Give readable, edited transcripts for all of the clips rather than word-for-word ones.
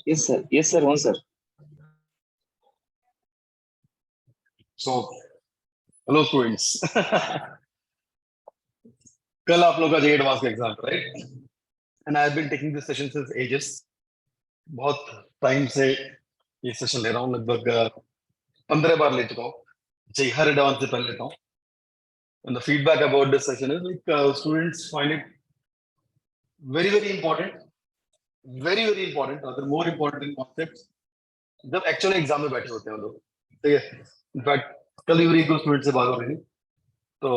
Yes, sir. Yes, sir. One, sir. So, hello students. कल आप लोग का JEE Advanced का exam right and I have been taking this session since ages बहुत time से ये सेशन ले रहा हूँ लगभग 15 बार ले चुका हूँ JEE हर एडवांस से पहले लेता हूँ and the feedback about this session is like students find it very important rather more important than concepts जब एक्चुअली एग्जाम में बैठे होते हैं लोग ठीक है इनफैक्ट कल ही मेरी 2 स्टूडेंट से बात हो रही थी तो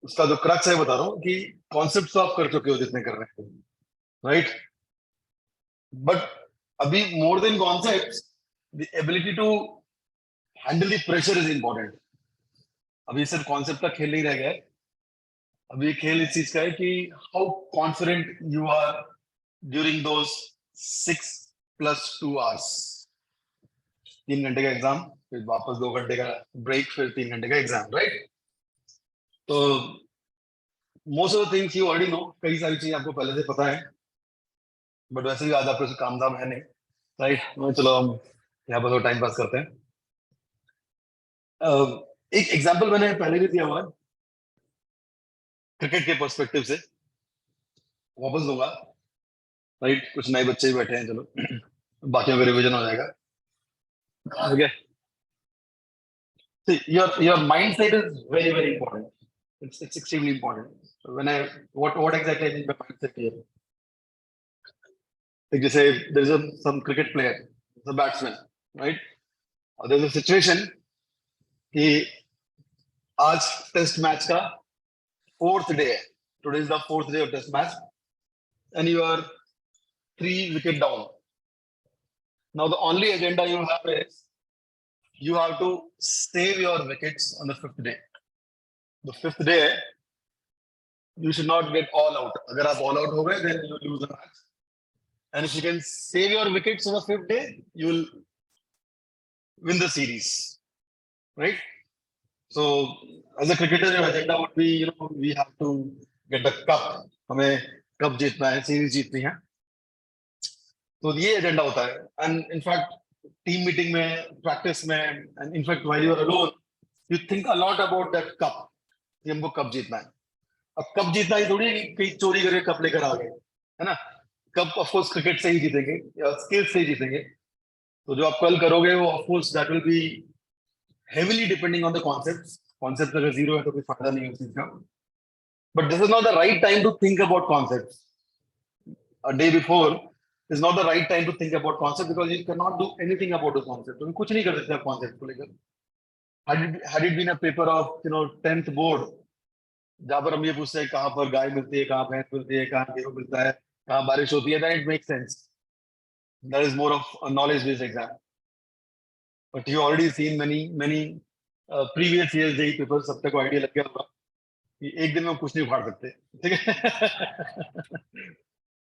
उसका जो क्रक्स है बता रहा हूँ कि कॉन्सेप्ट तो आप कर चुके हो जितने कर रहे हैं राइट बट अभी more than concept the ability to handle the pressure is important अभी सिर्फ कॉन्सेप्ट का खेल नहीं रह गया है अभी खेल इस चीज का है कि how confident you are during those 6+2 hours 3 घंटे का एग्जाम फिर वापस 2 घंटे का ब्रेक फिर 3 घंटे का एग्जाम राइट तो most of the things you already know कई सारी चीजें आपको पहले से पता है बट वैसे भी आज आपको काम धाम है नहीं राइट चलो हम यहाँ पर तो टाइम पास करते हैं एक एग्जांपल मैंने पहले भी दिया हुआ है क्रिकेट के पर्सपेक्टिव से वापस दूंगा राइट कुछ नए बच्चे भी बैठे हैं चलो बाकियों का रिवीजन हो जाएगा okay your mindset is very important it's extremely important when I what exactly I mean by mindset here like जैसे there is some cricket player the batsman right और there is a situation कि आज test match का 4th day है today is the 4th day of test match and you are 3 wicket down now the only agenda you have is you have to save your wickets on the 5th day. The 5th day, you should not get all out. अगर आप all out हो गए, then you lose the match. And if you can save your wickets on the 5th day, you will win the series, right? So, as a cricketer, your agenda would be, we have to get the cup. हमें cup जीतना है, series जीतनी है. तो ये agenda होता है. And in fact, team meeting में practice में and in fact while you are alone you think a lot about that cup कि हमको कप जीतना है अब कप जीतना ही थोड़ी कहीं चोरी करके कप लेकर आ गए है ना कप ऑफ कोर्स क्रिकेट से ही जीतेंगे या स्किल्स से ही जीतेंगे तो जो आप कल करोगे वो of course that will be heavily depending on the concept अगर जीरो है तो कोई फायदा नहीं है उस चीज का but this is not the right time to think about concept a day before is not the right time to think about concept because you cannot do anything about the concept. तुम कुछ नहीं कर सकते concept को लेकर. Had it been a paper of 10th board, जहाँ पर हम ये पूछते हैं कहाँ पर गाय मिलती है, कहाँ भैंस मिलती है, कहाँ गेहूं मिलता है, कहाँ बारिश होती है, then it makes sense. That is more of a knowledge-based exam. But you already seen many previous years JEE papers. सब तक आइडिया लग गया होगा कि एक दिन में हम कुछ नहीं उखाड़ सकते, ठीक है?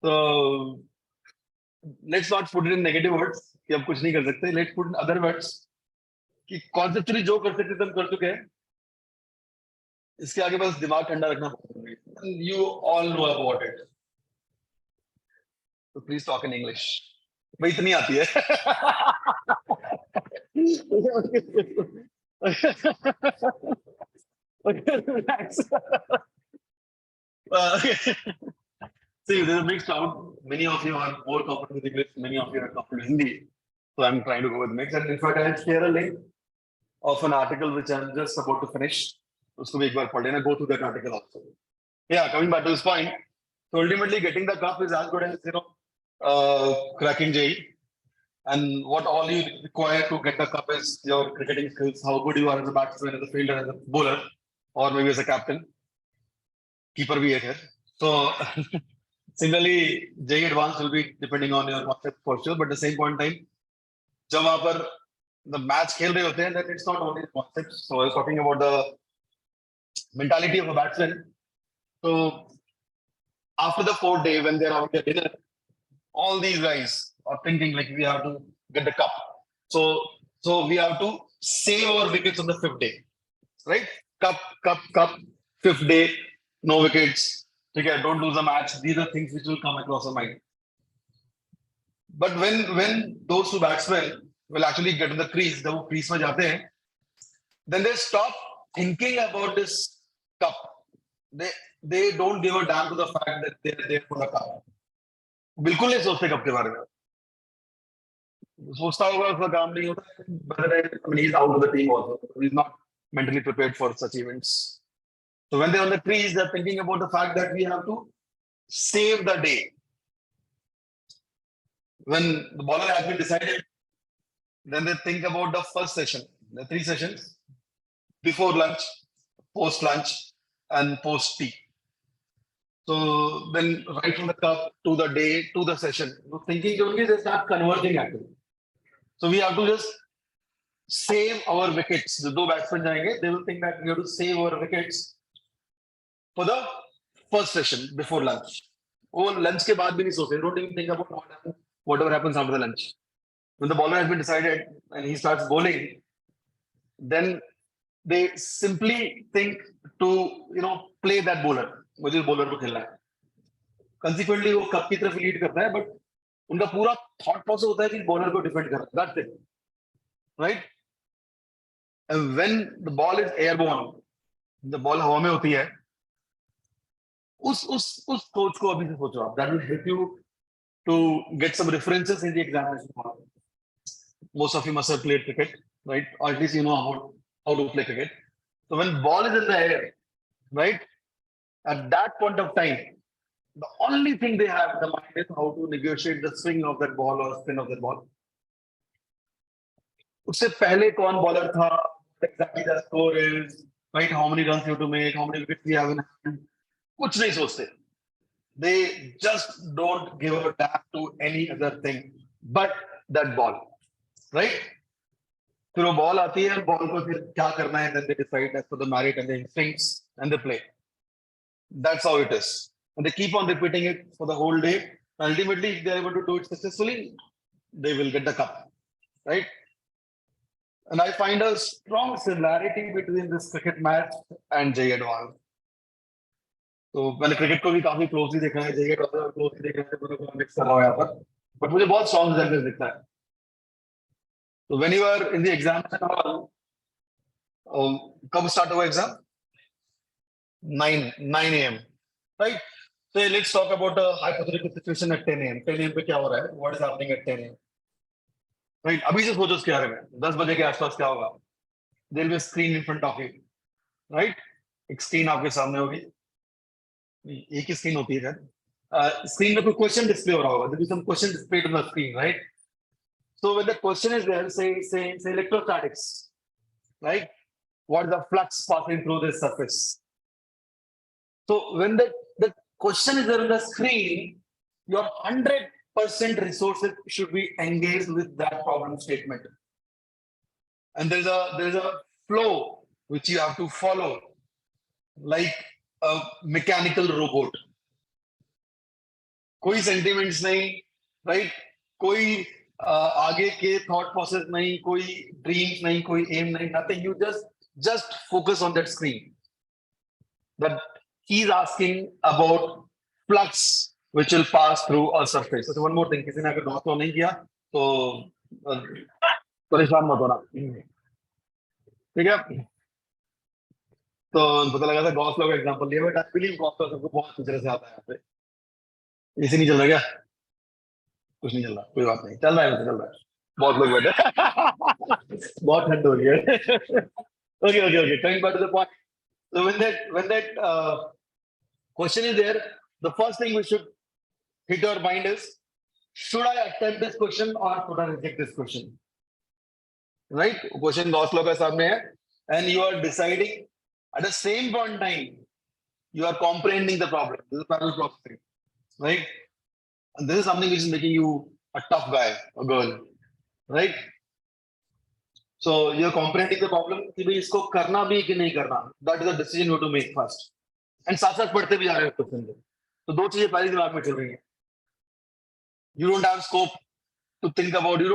तो let's not put it in negative words कि हम कुछ नहीं कर सकते let's put in other words कि conceptually जो कर सकते थे हम कर चुके हैं इसके आगे बस दिमाग ठंडा रखना पड़ेगा you all know about it so please talk in English भाई इतनी आती है See, there's a mixed crowd. Many of you are more comfortable with English, many of you are comfortable with Hindi. So I'm trying to go with mix. And in fact, I'll share a link of an article which I'm just about to finish. Usko bhi ek baar padh lena, go through that article also. Yeah, coming back to this point. So ultimately, getting the cup is as good as cracking JEE. And what all you require to get the cup is your cricketing skills, how good you are as a batsman, as a fielder, as a bowler, or maybe as a captain. Keeper bhi hai here. So. Similarly, JEE Advanced will be depending on your concept for sure, but at the same point in time, जब वहाँ पर the match खेल रहे होते हैं, then it's not only concepts. So I was talking about the mentality of a batsman. So after the 4th day, when they're out at dinner, all these guys are thinking like we have to get the cup. So we have to save our wickets on the 5th day, right? Cup, 5th day, no wickets. Okay, don't lose a match. These are things which will come across your mind. But when those two batsmen will actually get in the crease, जब वो crease में जाते हैं, then they stop thinking about this cup. They don't give a damn to the fact that they're there for the cup. बिल्कुल नहीं सोचते cup के बारे में. सोचता होगा उसका काम नहीं होता. I mean, he's out of the team also. He's not mentally prepared for such events. So when they're on the crease, they're thinking about the fact that we have to save the day. When the bowler has been decided, then they think about the first session, the 3 sessions, before lunch, post lunch, and post tea. So then right from the cup to the day to the session, thinking only they start converging actually. So we have to just save our wickets. The 2 batsmen jayenge, they will think that we have to save our wickets for the first session before lunch. वो lunch के बाद भी नहीं सोचते. Don't even think about whatever happens after the lunch. When the bowler has been decided and he starts bowling, then they simply think to play that bowler. मुझे bowler को खेलना है. Consequently वो कप की तरफ लीड करता है, but उनका पूरा thought process होता है कि bowler को defend करना. That's it, right? And when the ball is airborne, the ball हवा में होती है, उस सोच को अभी से सोचो आप. That will help you to get some references in the examination. Most of you must have played cricket, right? Or at least you know how to play cricket. So when ball is in the air, right? At that point of time, the only thing they have in the mind is how to negotiate the swing of that ball or spin of that ball. उससे पहले कौन bowler था, exactly the score is, right? How many runs you have to make, how many wickets we have in hand. कुछ नहीं सोचते. They just don't give a damn to any other thing but that ball, right? फिर वो ball आती है, ball को फिर क्या करना है, then they decide as per the merit and the instincts and they play. That's how it is. And they keep on repeating it for the whole day. Ultimately, if they are able to do it successfully, they will get the cup, right? And I find a strong similarity between this cricket match and JEE Advanced. तो मैंने cricket को भी काफी closely देखा है, JEE Advanced closely देखा है, तो मिक्स कर रहा हूँ यहाँ पर. बट मुझे बहुत स्ट्रॉन्ग रिजल्ट दिखता है. So when you are in the examination hall, कब start हुआ exam? 9 a.m. Right? So let's talk about a hypothetical situation at 10 a.m. 10 a.m. पे क्या हो रहा है? What is happening at 10 a.m. Right? अभी से सोचो उसके बारे में. 10 बजे के आसपास क्या होगा? There will be a screen in front of you. Right? एक screen आपके सामने होगी. एक ही screen होती है सर. Screen में कोई question display हो रहा होगा. There will be some question displayed on the screen, right? So when the question is there, say electrostatics, right? What is the flux passing through this surface? So when the question is there on the screen, your 100% resources should be engaged with that problem statement. And there's a flow which you have to follow, like a mechanical robot. कोई sentiments नहीं, right? कोई आगे के thought process नहीं, कोई dreams नहीं, कोई aim नहीं, nothing. You just focus on that screen. That he's asking about flux which will pass through a surface. So one more thing, किसी ने अगर गॉस लॉ नहीं किया तो परेशान मत होना, ठीक है? तो पता लगा था गॉस लॉ का एग्जांपल लिया, but I believe Gauss law सबको बहुत अच्छी तरह से आता है. यहाँ पे इसी नहीं चल रहा क्या? कुछ नहीं चल रहा, कोई बात नहीं, चल रहा है, चल रहा है. बहुत लोग बैठे, बहुत ठंड हो रही है. Okay. Coming back to the point. So when that question is there, the first thing we should hit our mind is, should I attempt this question or should I reject this question? Right? Question Gauss law का सामने है, and you are deciding at the same point in time, you are comprehending the problem. This is parallel processing, right? And this is something which is making you a tough guy or girl, right? So you're comprehending the problem कि भाई इसको करना भी कि नहीं करना. That is a decision you have to make first. And साथ साथ पढ़ते भी जा रहे हो क्वेश्चन को. तो दो चीजें पहले दिमाग में चल रही हैं. You don't have scope to think about. You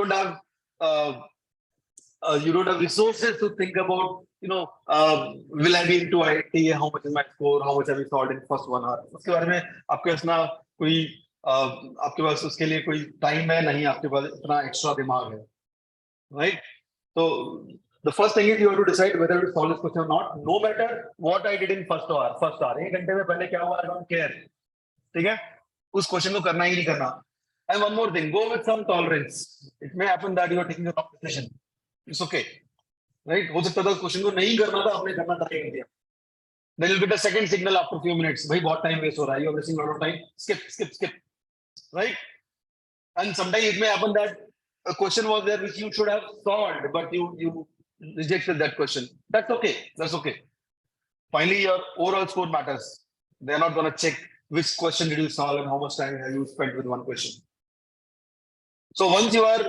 don't have resources to think about. Will I be into IT? How much is my score? How much have you solved in first 1 hour? उसके बारे में आपके पास ना कोई आपके पास उसके लिए कोई टाइम है नहीं, आपके पास इतना एक्स्ट्रा दिमाग है, राइट? तो the first thing is you have to decide whether to solve this question or not, no matter what I did in first hour 1 घंटे में पहले क्या हुआ, I don't care, ठीक है? उस क्वेश्चन को करना ही नहीं करना. And one more thing, go with some tolerance. It may happen that you are taking a wrong decision. It's okay, right? हो सकता था उस क्वेश्चन को नहीं करना था, आपने करना ट्राई कर दिया. Then you'll get a second signal after a few minutes. भाई बहुत time waste हो रहा है, you're wasting a lot of time. Skip, right? And sometimes it may happen that a question was there which you should have solved, but you rejected that question. That's okay. That's okay. Finally, your overall score matters. They're not going to check which question did you solve and how much time have you spent with one question. So once you are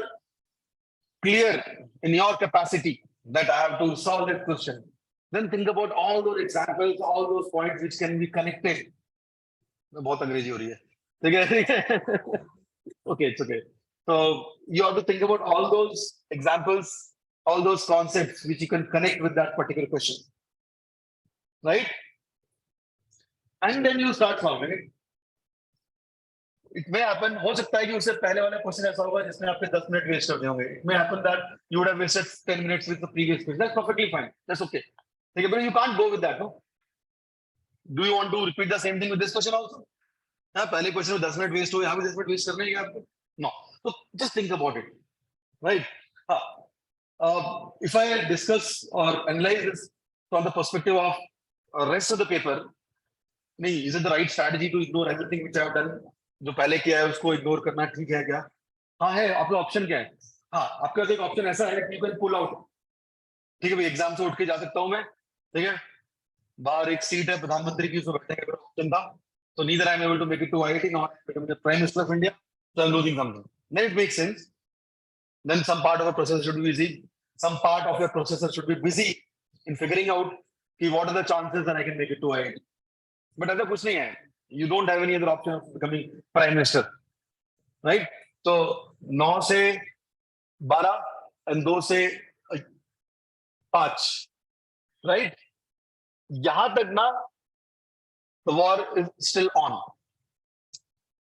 clear in your capacity that I have to solve that question, then think about all those examples, all those points which can be connected. बहुत अंग्रेजी हो रही है, ठीक है? Okay, it's okay. So you have to think about all those examples, all those concepts which you can connect with that particular question, right? And then you start solving it. It may happen, हो सकता है कि उससे पहले वाला question ऐसा होगा जिसमें आपके 10 मिनट वेस्ट कर दिए होंगे. It may happen that you would have wasted 10 minutes with the previous question. That's perfectly fine. That's okay. ठीक है, but you can't go with that, no? Do you want to repeat the same thing with this question also? हाँ, पहले question में 10 minute waste हो, यहाँ भी 10 minute waste करने हैं आपको? No. So just think about it, right? If I discuss or analyze this from the perspective of rest of the paper, नहीं, is it the right strategy to ignore everything which I have done? जो पहले किया है उसको ignore करना ठीक है क्या? हाँ है. आपका ऑप्शन क्या है? हाँ, आपका एक ऑप्शन ऐसा है कि यू कैन पुल आउट. ठीक है भाई, एग्जाम से उठ के जा सकता हूं मैं, ठीक है? बाहर एक सीट है प्रधानमंत्री की, उसमें बैठने का ऑप्शन था. So neither I am able to make it to IIT, nor I am becoming the Prime Minister of India. So I am losing something. Then it makes sense. Then some part of the process should be busy. Some part of your processor should be busy in figuring out what are the chances that I can make it to IIT. But ऐसा कुछ नहीं है. You don't have any other option of becoming Prime Minister, right? So 9 से 12 and 2 से 5, right? यहाँ तक ना, the war is still on.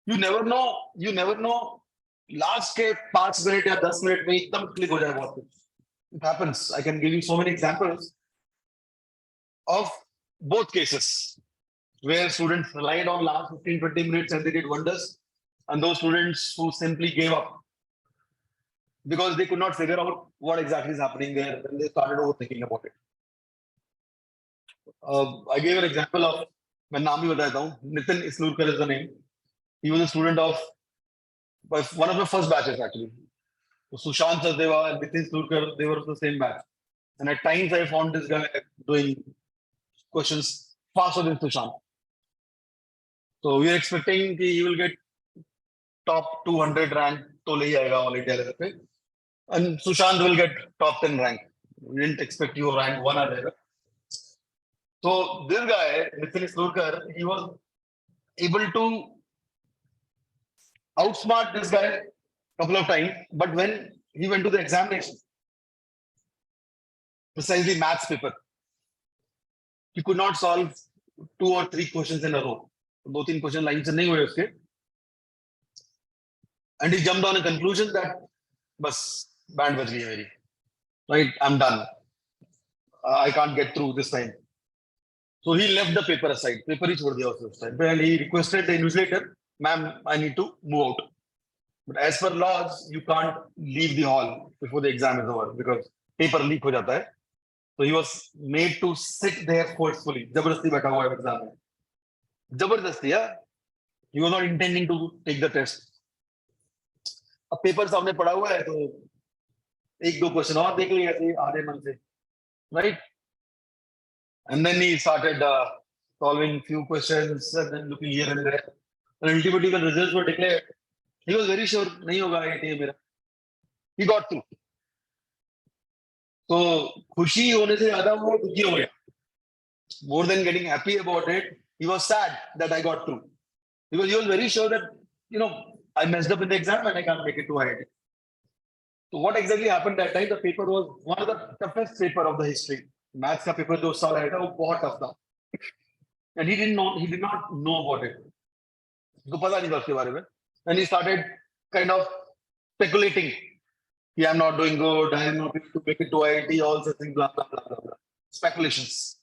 You never know. You never know. Last के 5 मिनट या 10 मिनट में एकदम क्लिक हो जाए बहुत कुछ. It happens. I can give you so many examples of both cases where students relied on last 15-20 minutes and they did wonders, and those students who simply gave up because they could not figure out what exactly is happening there, and they started overthinking about it. I gave an example of, मैं नाम भी बताता हूँ, Nitin Islurkar is the name. He was a student of one of the first batches actually. So Sushant Sachdeva and Nitin Islurkar, they were the same batch. And at times I found this guy doing questions faster than Sushant. So we are expecting that he will get top 200 rank to ले जाएगा all India level पे, and Sushant will get top 10 rank. We didn't expect you rank 1 आ जाएगा. So this guy Nitin Islurkar, he was able to outsmart this guy a couple of times, but when he went to the examination, precisely maths paper, he could not solve 2 or 3 questions in a row. 2-3 question line से नहीं हुए उसके, and he jumped on a conclusion that बस band बज गई है मेरी, right? I'm done. I can't get through this time. So he left the paper aside. Paper ही छोड़ दिया उस time पे, and he requested the invigilator, ma'am, I need to move out. But as per laws, you can't leave the hall before the exam is over because paper leak हो जाता है. So he was made to sit there forcefully. जबरदस्ती बैठा हुआ है exam में. जबरदस्ती, yeah. He was not intending to take the test. अब पेपर सामने पड़ा हुआ है तो 1-2 क्वेश्चन और देख लिए ऐसे आधे मन से, right? And then he started solving few questions and then looking here and there. And ultimately when results were declared, he was very sure नहीं होगा IIT मेरा. He got through. So खुशी होने से ज्यादा वो दुखी हो गया. More than getting happy about it, he was sad that I got through because he was very sure that I messed up in the exam and I can't make it to IIT. So what exactly happened that time? The paper was one of the toughest paper of the history. Maths का paper जो साल आया था वो बहुत tough था. And he did not know about it. उसको पता नहीं था उसके बारे में. and he started kind of speculating. Yeah, I'm not doing good. I am not able to make it to IIT. All such things, blah blah blah blah blah. Speculations.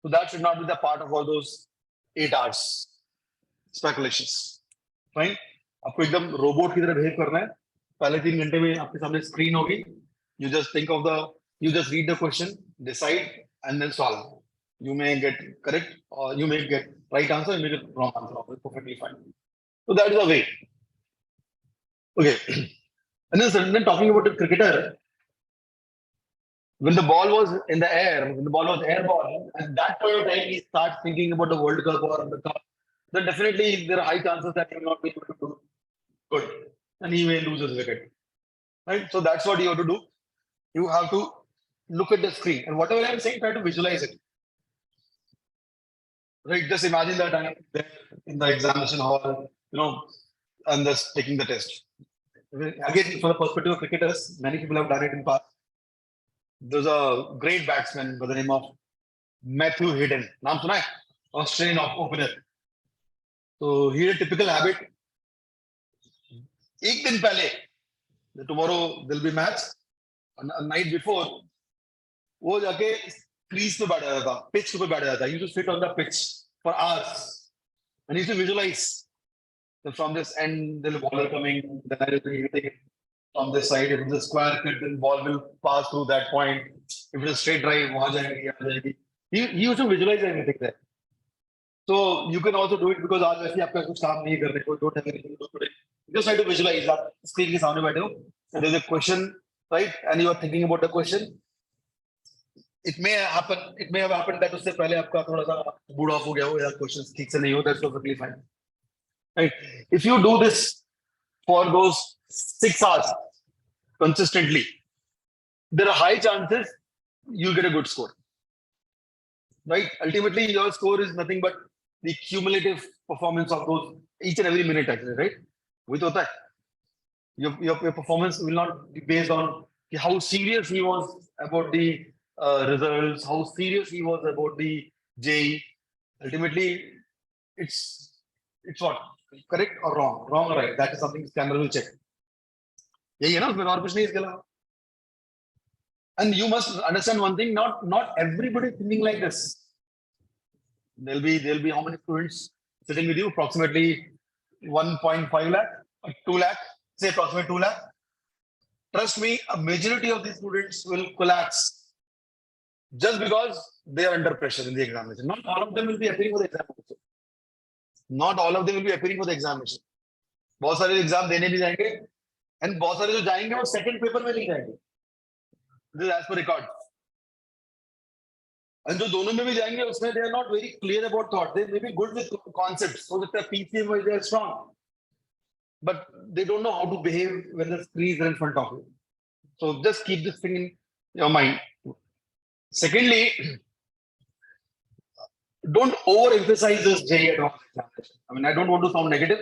So that should not be the part of all those 8 hours. Speculations. Fine. आपको एकदम robot की तरह behave करना है. पहले 3 घंटे में आपके सामने स्क्रीन होगी. You just think of you just read the question, decide, and then solve. You may get correct or you may get right answer, you may get wrong answer. It's perfectly fine. So that is the way. Okay. And then talking about the cricketer, when the ball was in the air, when the ball was airborne, at that point of time he starts thinking about the World Cup or the Cup, then definitely there are high chances that he will not be able to do good. And he may lose his wicket. Right? So that's what you have to do. You have to look at the screen. And whatever I'm saying, try to visualize it. Right? Just imagine that I'm there in the examination hall, and just taking the test. Again, from the perspective of cricketers, many people have done it in past. There's a great batsman by the name of Matthew Hayden. Naam suna hai? Australian opener. So he had a typical habit. एक दिन पहले, tomorrow there'll be match. A night before, वो जाके crease पे बैठ जाता था, pitch पे बैठ जाता था. He used to sit on the pitch for hours, and he used to visualize. So from this end, there'll be a bowler coming. Then I will be hitting it from this side. If it's a square pit, then ball will pass through that point. If it's a straight drive, वहाँ जाएगी, यहाँ जाएगी. He used to visualize everything there. So you can also do it because आज वैसे आपका कुछ काम नहीं करने को don't have anything to do today. Just try to visualize. आप screen के सामने बैठे हो. There's a question, right? And you are thinking about the question. It may have happened that उससे पहले आपका थोड़ा सा mood off हो गया हो या questions ठीक से नहीं हो. That's perfectly fine. Right? If you do this for those 6 hours consistently, there are high chances you get a good score. Right? Ultimately, your score is nothing but the cumulative performance of those each and every minute, actually, right? With hota hai. Your performance will not be based on how serious he was about the results, how serious he was about the JEE. Ultimately, it's what? Correct or wrong? Wrong or right? That is something camera will check. यही है ना, उसमें और कुछ नहीं इसके अलावा. And you must understand one thing: not everybody thinking like this. There'll be how many students sitting with you? Approximately 1.5 lakh or 2 lakh. Say approximately 2 lakh. Trust me, a majority of these students will collapse just because they are under pressure in the examination. Not all of them will be appearing for the examination. Not all of them will be appearing for the examination. बहुत सारे exam देने भी जाएंगे, and बहुत सारे जो जाएंगे वो सेकंड पेपर में नहीं जाएंगे. This is as per record. And जो दोनों में भी जाएंगे उसमें they are not very clear about thought. They may be good with concepts. So that PCM wise they are strong, but they don't know how to behave when the screen is in front of you. So just keep this thing in your mind. Secondly, don't overemphasize this JEE Advanced examination. I mean, I don't want to sound negative,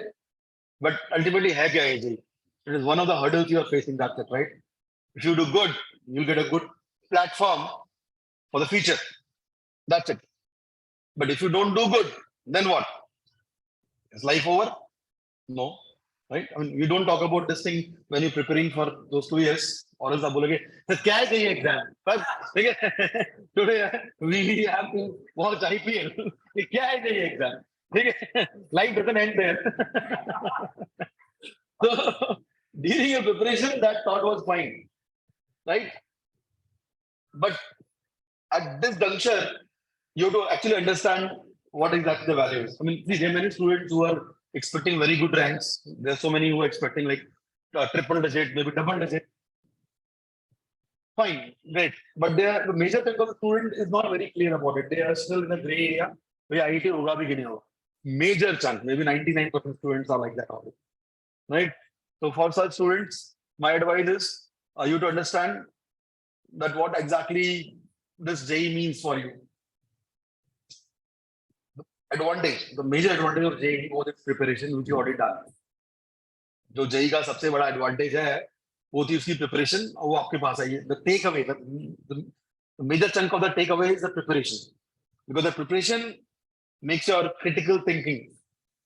but ultimately, hai kya hai JEE? It is one of the hurdles you are facing. That's it, right? If you do good, you'll get a good platform for the future. That's it. But if you don't do good, then what? Is life over? No. Right? I mean, we don't talk about this thing when you're preparing for those 2 years. Or else, sir, क्या है ये exam? Today we have to watch IPL. क्या है ये exam? Life doesn't end there. So during your preparation, that thought was fine, right? But at this juncture, you have to actually understand what exactly the value is. I mean, see, there are many students who are expecting very good ranks. There are so many who are expecting like triple digit, maybe double digit. Fine, great. But the major chunk of the student is not very clear about it. They are still in a gray area. IIT hoga bhi ki nahi hoga. Major chunk, maybe 99% students are like that already. Right? So for such students, my advice is you to understand that what exactly this JEE means for you. The major advantage of JEE was its preparation, which you already done. जो JEE का सबसे बड़ा advantage है, वो थी उसकी preparation, और वो आपके पास आई है. The takeaway, the major chunk of the takeaway is the preparation, because the preparation makes your critical thinking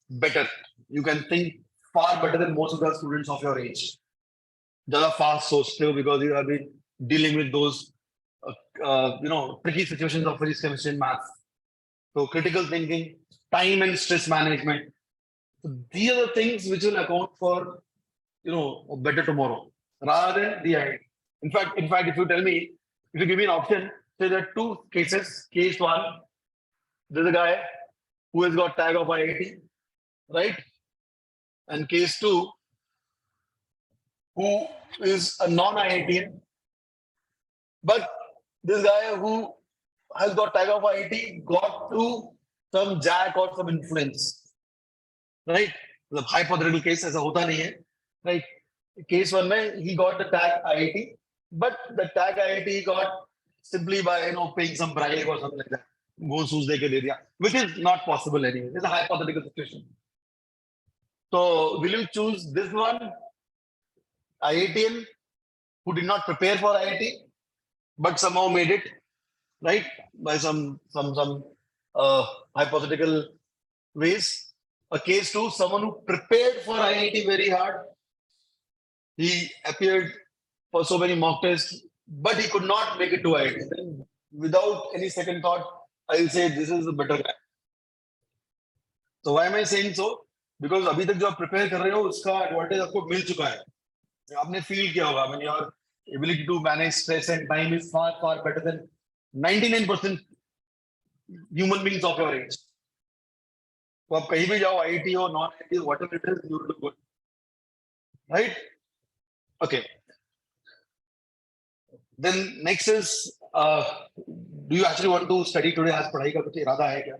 better. You can think far better than most of the students of your age. ज़्यादा fast सोचते हो because you have been dealing with those tricky situations of physics, chemistry, and maths. So critical thinking, time and stress management. So these are the things which will account for a better tomorrow rather than the IIT. In fact, if you tell me, if you give me an option, say there are two cases. Case one, there's a guy who has got tag of IIT, right? And case two, who is a non-IITian, but this guy who has got tag of IIT got through some jack or some influence, right? The hypothetical case ऐसा होता नहीं है, right? Case one में he got the tag IIT, but the tag IIT he got simply by paying some bribe or something like that. घूस फूस देके दे दिया, which is not possible anyway. It's a hypothetical situation. So will you choose this one, IITian, who did not prepare for IIT, but somehow made it, right, by some hypothetical ways? A case two, someone who prepared for IIT very hard. He appeared for so many mock tests, but he could not make it to IIT. Then, without any second thought, I will say this is a better guy. So why am I saying so? Because अभी तक जो आप prepare कर रहे हो उसका advantage आपको मिल चुका है. आपने feel किया होगा. I mean, your ability to manage stress and time is far better than 99% human beings of your age. तो आप कहीं भी जाओ, IIT or non-IIT, whatever it is, you will do good, right? Okay. Then next is, do you actually want to study today? आज पढ़ाई का कुछ इरादा है क्या?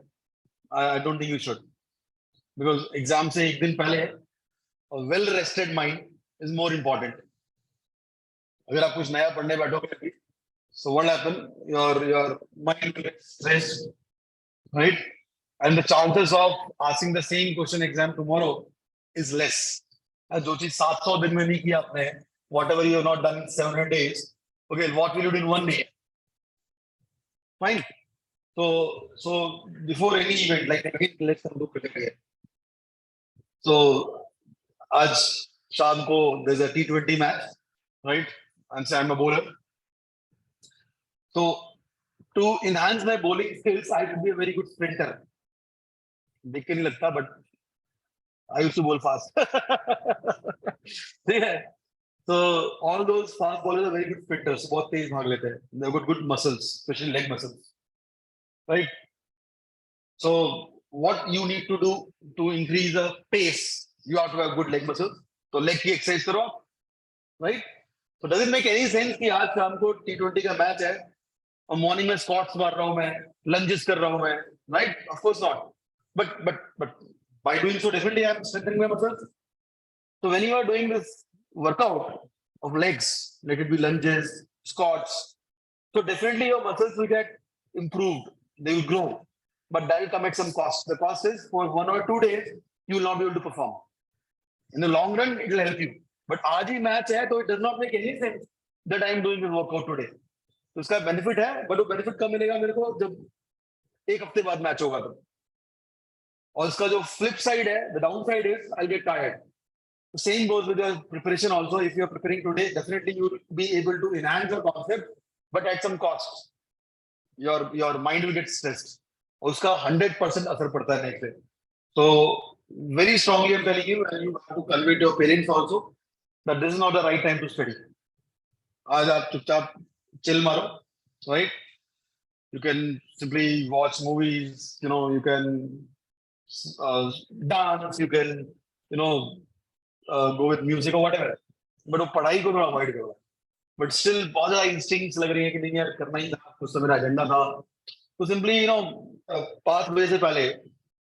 I don't think you should, because exam से एक दिन पहले a well-rested mind is more important. अगर आप कुछ नया पढ़ने बैठोगे, so what will happen? Your mind will get stressed, right? And the chances of asking the same question exam tomorrow is less. जो चीज 700 दिन में नहीं किया आपने, whatever you have not done in 700 days, okay, what will you do in 1 day? Fine. So before any event, like again, let's do cricket here. So आज शाम को there's a T20 match, right? And so I'm a bowler. So to enhance my bowling skills, I should be a very good sprinter. देख के नहीं लगता, but I used to bowl fast. Yeah. So all those fast bowlers are very good sprinters. बहुत तेज भाग लेते हैं. They've got good muscles, especially leg muscles, right? So what you need to do to increase the pace, you have to have good leg muscles. So leg की exercise करो, right? So does it make any sense कि आज शाम को T20 का match है और morning में स्क्वाट्स मार रहा हूं मैं, लंजेस कर रहा हूं मैं, right? Of course not. But by doing so, definitely I am strengthening my muscles. So when you are doing this workout of legs, let it be lunges, squats, so definitely your muscles will get improved. They will grow, but that will come at some cost. The cost is for 1 or 2 days you will not be able to perform. In the long run, it will help you. But आज ही match है, तो it does not make any sense that I am doing this workout today. तो उसका benefit है, but वो benefit कब मिलेगा मेरे को जब एक हफ्ते बाद मैच होगा तो. और इसका जो flip side है, the downside is I'll get tired. The same goes with your preparation also. If you are preparing today, definitely you will be able to enhance your concept, but at some cost. Your mind will get stressed. और उसका 100% असर पड़ता है next day. So very strongly I'm telling you, and you have to convey to your parents also that this is not the right time to study. आज आप चुपचाप chill मारो, right? You can simply watch movies. You can dance. You can go with music or whatever. But वो पढ़ाई को थोड़ा avoid करो. But still बहुत ज़्यादा instincts लग रही है कि नहीं यार करना ही था, कुछ तो मेरा agenda था. So simply 5 बजे से पहले,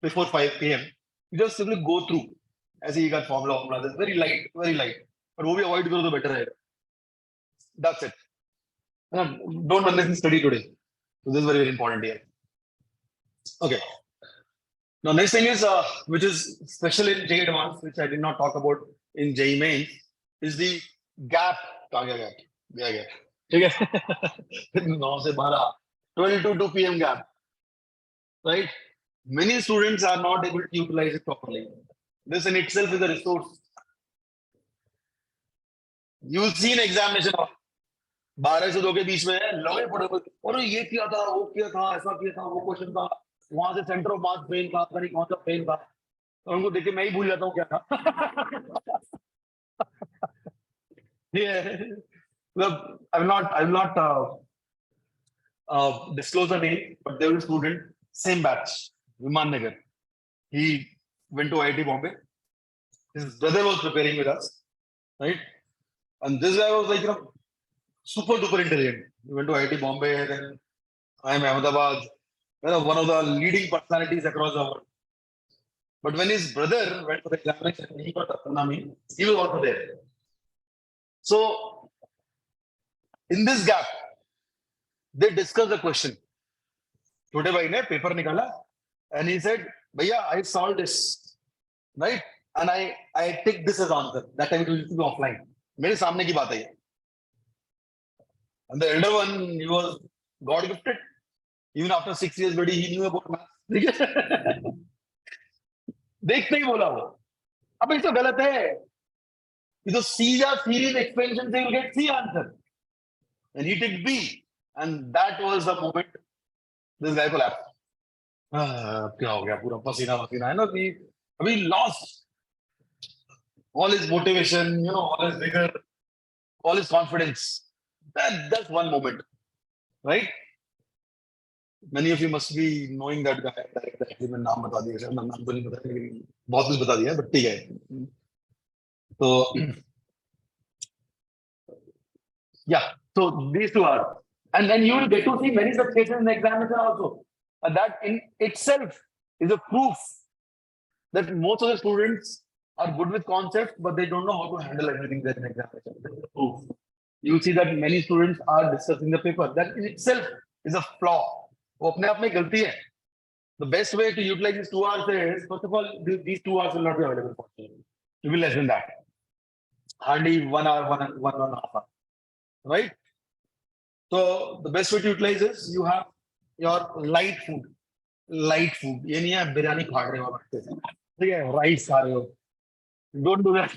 before 5 p.m. you just simply go through. ऐसे ही का formula. That's very light. But वो भी avoid करो तो better है. That's it. Don't unnecessarily study today. So this is very important here. Okay. Now next thing is which is special in JEE Advanced, which I did not talk about in JEE Mains, is the gap. गया ठीक है 9 से 12 12 to 2 p.m. gap, right? Many students are not able to utilize it properly. This in itself is a resource. You will see in examination 12 से 2 के बीच में लगे पड़े और ये किया था, वो किया था, ऐसा किया था, वो क्वेश्चन था, वहां से सेंटर ऑफ मास पेन था, पता नहीं कौन सा पेन था, और उनको देख के मैं ही भूल जाता हूँ क्या था. I will not disclose the name, but there was a student, same batch, Viman Nagar. He went to IIT Bombay. His brother was preparing with us, right? And this guy was like, super duper intelligent. He went to IIT Bombay, then IIM Ahmedabad, one of the leading personalities across the world. But when his brother went for the examination, he got a tsunami, he was also there. So, in this gap, they discussed the question. Chote bhai ne paper nikala, and he said, "Bhaiya, I solved this, right? And I take this as answer." That time it was offline. मेरे सामने की बात है ये. And the elder one, he was God gifted. Even after 6 years, buddy, he knew about math. देखते ही बोला वो. अब ये तो गलत है. ये तो C या series expansion से you get C answer. And he took B. And that was the moment this guy collapsed. क्या हो गया पूरा पसीना है ना कि अभी lost all his motivation, all his vigor, all his confidence. That's one moment, right? Many of you must be knowing that guy. मैं नाम बता दिया, नाम तो नहीं बता, बहुत कुछ बता दिया, but ठीक है. So yeah, so these two are, and then you will get to see many such cases in the examination also. And that in itself is a proof that most of the students are good with concepts, but they don't know how to handle everything that's in examination. That's a proof. You see that many students are discussing the paper. That in itself is a flaw. वो अपने आप में गलती है. The best way to utilize these 2 hours is, first of all, these 2 hours will not be available for you. It will be less than that. Hardly 1 hour, one and a half hour. Right? So the best way to utilize is you have your light food. Light food. ये नहीं है बिरयानी खा रहे हो बैठते से. ठीक है, rice खा रहे हो. Don't do that.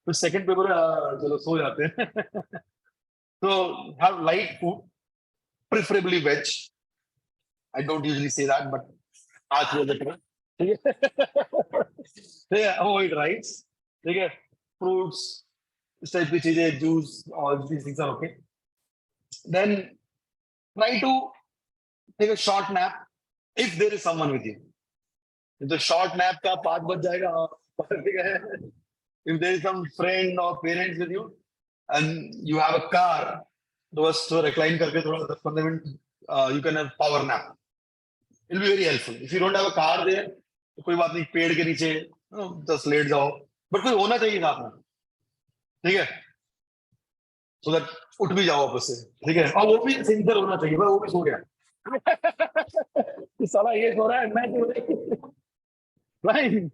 तो second paper चलो सो जाते हैं. So have light food, preferably veg. I don't usually say that, but आज वो better. ठीक है, avoid rice. ठीक है, fruits, इस type की चीजें, juice, all these things are okay. Then try to take a short nap if there is someone with you. If the short nap का 5 बज जाएगा, if there is some friend or parents with you and you have a car, तो बस recline करके थोड़ा 10-15 minute, you can have power nap. It will be very helpful. If you don't have a car there, तो कोई बात नहीं, पेड़ के नीचे just लेट जाओ, but कोई होना चाहिए साथ में, ठीक है, so that उठ भी जाओ वापस से, ठीक है, और वो भी सिंसियर होना चाहिए. वो भी सो गया. साला ये सो रहा है, मैं सो रहा हूं.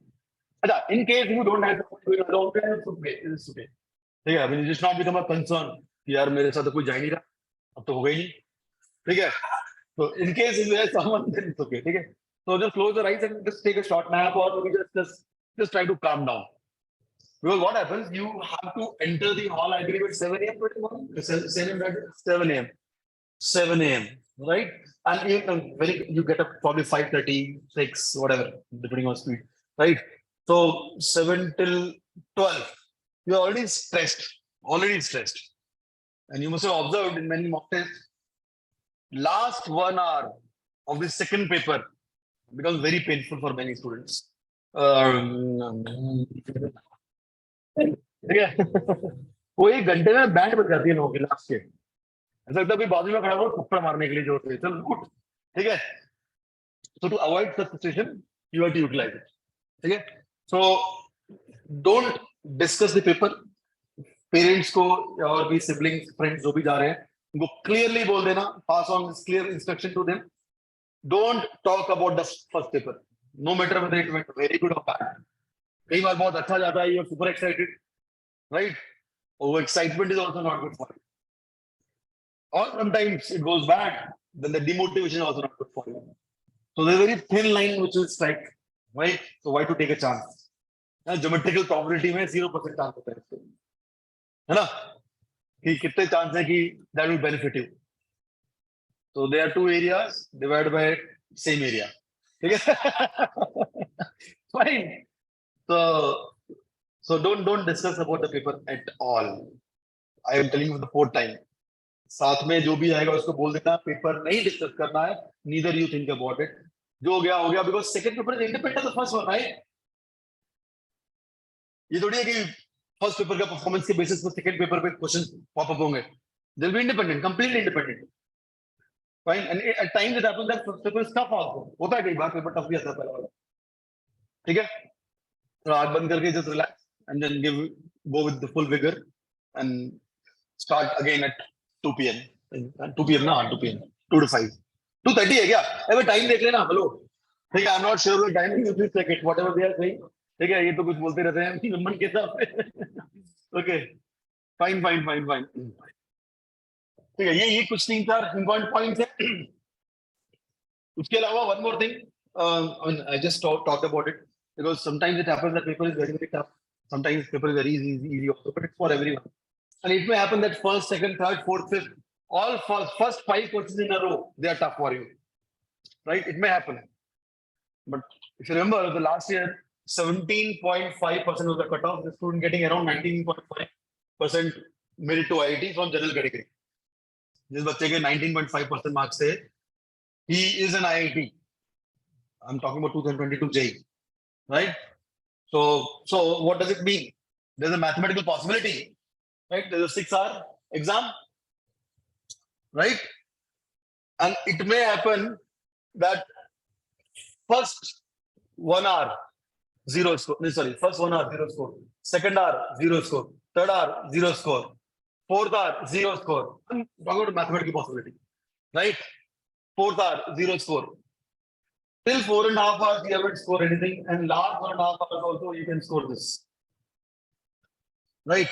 अच्छा, in case you don't have it's okay. ठीक है, I mean, just not become a concern कि यार मेरे साथ तो कोई जा ही नहीं रहा, अब तो हो गई नहीं, ठीक है. So in case you have someone, then it's okay, ठीक है. So just close your eyes and just take a short nap, or maybe just try to calm down. Because what happens, you have to enter the hall, I believe, at 7 a.m. 7 a.m. Right? And you get up probably 5:30, 6, whatever, depending on speed, right? So 7 till 12, you're already stressed. And you must have observed in many mock tests, last 1 hour of the second paper becomes very painful for many students. ठीक है, वो 1 घंटे में band बज जाती है लोगों की लास्ट के. ऐसा लगता है कोई बाजू में खड़ा हो थप्पड़ मारने के लिए जोर से, चल उठ, ठीक है. So to avoid such situation, you have to utilize it. ठीक है. So don't discuss the paper. Parents को और भी siblings, friends जो भी जा रहे हैं, उनको clearly बोल देना, pass on this clear instruction to them. Don't talk about the first paper, no matter whether it went very good or bad. कई बार बहुत अच्छा जाता है, you're super excited, right? Over excitement is also not good for you. Or sometimes it goes bad, then the demotivation is also not good for you. So there's a very thin line which will strike, right? So why to take a chance? Geometrical probability में 0% chance होता है इसके, है ना, कि कितने chance है कि that will benefit you. So there are two areas divided by same area. ठीक है? Fine. So don't discuss about the paper at all. I am telling you for the fourth time. साथ में जो भी आएगा उसको बोल देना पेपर नहीं डिस्कस करना है. Neither you think about it. जो हो गया because second paper is independent of the first one, right? ये थोड़ी है कि फर्स्ट पेपर का परफॉर्मेंस के बेसिस पर सेकंड पेपर पे क्वेश्चन पॉप अप होंगे. They'll be independent, completely independent. Fine. And at times it happens that first paper is tough also. होता है कई बार पेपर टफ भी आता है पहला वाला. ठीक है? तो आंख बंद करके just relax and then go with the full vigor and start again at 2 p.m. 2 p.m. ना 2 p.m. 2 to 5. 2:30 है क्या? अबे टाइम देख लेना. हेलो. ठीक है, I'm not sure of the timing. You please check it. Whatever they are saying. ठीक है, ये तो कुछ बोलते रहते हैं मन के हिसाब से. Okay, fine. ठीक है, ये कुछ 3-4 इम्पोर्टेंट पॉइंट्स हैं. उसके अलावा one more thing, I mean, I just talked about it because sometimes it happens that paper is very tough. Sometimes paper is very easy also, but it's for everyone. And it may happen that first, second, third, fourth, fifth, all first 5 questions in a row, they are tough for you, right? It may happen. But if you remember, the last year, 17.5% was the cutoff. The student getting around 19.5% made it to IIT from general category. जिस बच्चे के 19.5% marks थे, he is an IIT. I'm talking about 2022 JEE, right? So what does it mean? There's a mathematical possibility, right? There's a 6-hour exam, right? And it may happen that first 1 hour, 0 score. Sorry, first 1 hour, 0 score. Second hour, 0 score. Third hour, 0 score. Fourth hour, 0 score. I'm talking about mathematical possibility, right? Fourth hour, 0 score. Till 4.5 hours, you haven't scored anything, and last 1.5 hours also you can score this, right?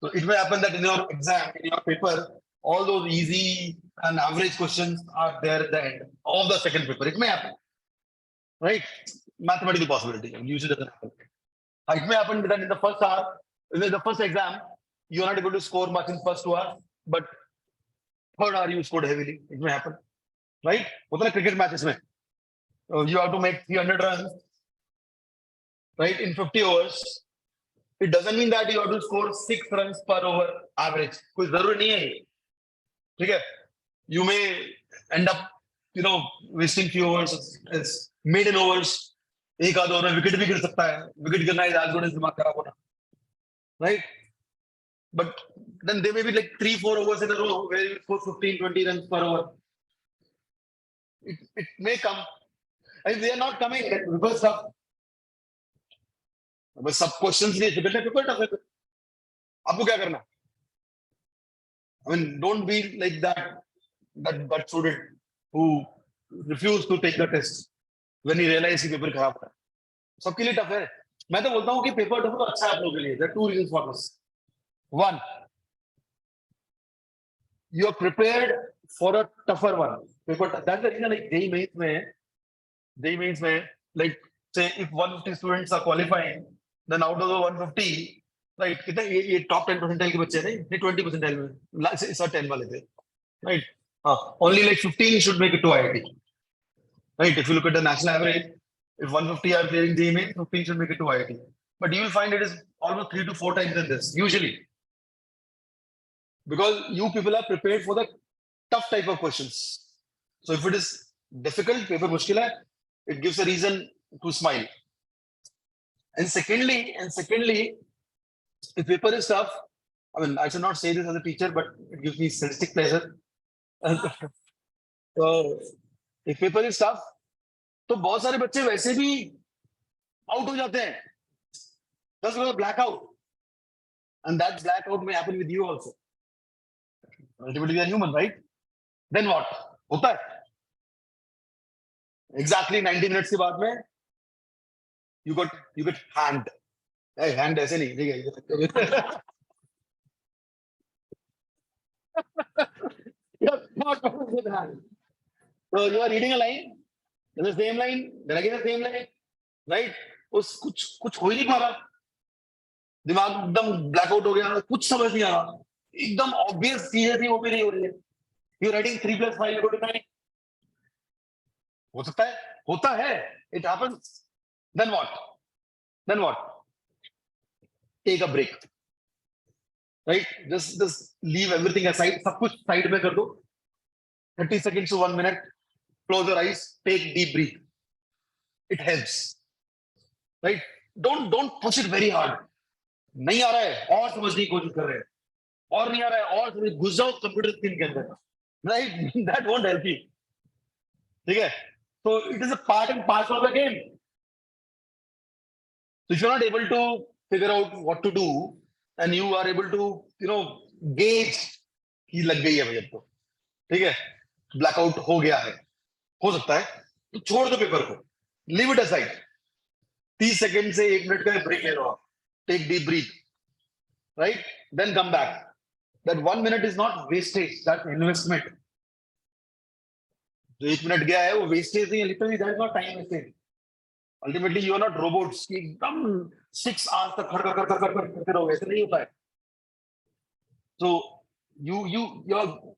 So it may happen that in your exam, in your paper, all those easy and average questions are there at the end of the second paper. It may happen, right? Mathematical possibility. Usually doesn't happen. It may happen that in the first hour, in the first exam, you are not able to score much in first 2 hours, but third hour you scored heavily. It may happen, right? What are cricket matches में? You have to make 300 runs, right, in 50 overs. It doesn't mean that you have to score 6 runs per over average. कोई जरूरी नहीं है. ठीक है? You may end up, wasting few overs as maiden overs. एक आध over में wicket भी गिर सकता है. विकेट गिरना is as good as दिमाग खराब होना, right? But then there may be like 3-4 overs in a row where you score 15-20 runs per over. It may come. And they are not coming because of सब questions लिए paper tough है. आपको क्या करना? I mean, don't be like that student who refused to take the test when he realized कि paper खराब है. सबके लिए टफ है. मैं तो बोलता हूँ कि पेपर टफ तो अच्छा है आप लोगों के लिए. There are 2 reasons for this. One, you are prepared for a tougher one. Paper that's the reason like JEE mains में like say if 150 students are qualifying, then out of the 150, right, कितने ये top 10 percentile के बच्चे नहीं 20 percentile में sir 10 वाले थे, right? Only like 15 should make it to IIT, right? If you look at the national average, if 150 are clearing JEE mains, 15 should make it to IIT. But you will find it is almost 3 to 4 times than this usually, because you people are prepared for the tough type of questions. So if it is difficult, paper मुश्किल है, it gives a reason to smile. And secondly, if paper is tough, I mean, I should not say this as a teacher, but it gives me sadistic pleasure. So if paper is tough, तो बहुत सारे बच्चे वैसे भी out हो जाते हैं. Just because of blackout, and that blackout may happen with you also. Ultimately, we are human, right? Then what? होता है. Exactly 90 minutes के बाद में you get hanged. Hey, hanged ऐसे नहीं, ठीक है. You're not going to get hanged. So you are reading a line, then the same line, then again the same line, right? उस कुछ कुछ हो ही नहीं पा रहा, दिमाग एकदम ब्लैकआउट हो गया, कुछ समझ नहीं आ रहा, एकदम ऑब्वियस चीजें थी वो भी नहीं हो रही है। यू राइटिंग 3+5 इक्वल टू 9, हो सकता है, होता है, it happens, then what, then what, take a break, right, just leave everything aside, सब कुछ साइड में कर दो, 30 seconds to 1 minute, close your eyes, take deep breath, it helps, right, don't push it very hard, नहीं आ रहा है और समझने की कोशिश कर रहे हैं, और नहीं आ रहा है और समझ, घुस जाओ कंप्यूटर स्क्रीन के अंदर, right, that won't help you, ठीक है, तो it is a part and parcel of the game, so if you're not able to figure out what to do and you are able to gauge कि लग गई है भैया तो, ठीक है, ब्लैकआउट हो गया है, हो सकता है, तो छोड़ दो पेपर को, लीव इट असाइड, 30 सेकंड से 1 मिनट का ब्रेक ले लो आप, take deep breath, right, then come back, that 1 minute is not wastage, that investment, जो 1 मिनट गया है वो वेस्टेज नहीं है, literally that is not time wastage, ultimately you are not robots कि एकदम 6 आवर्स तक खड़ कर कर करते रहोगे, ऐसा नहीं होता है, so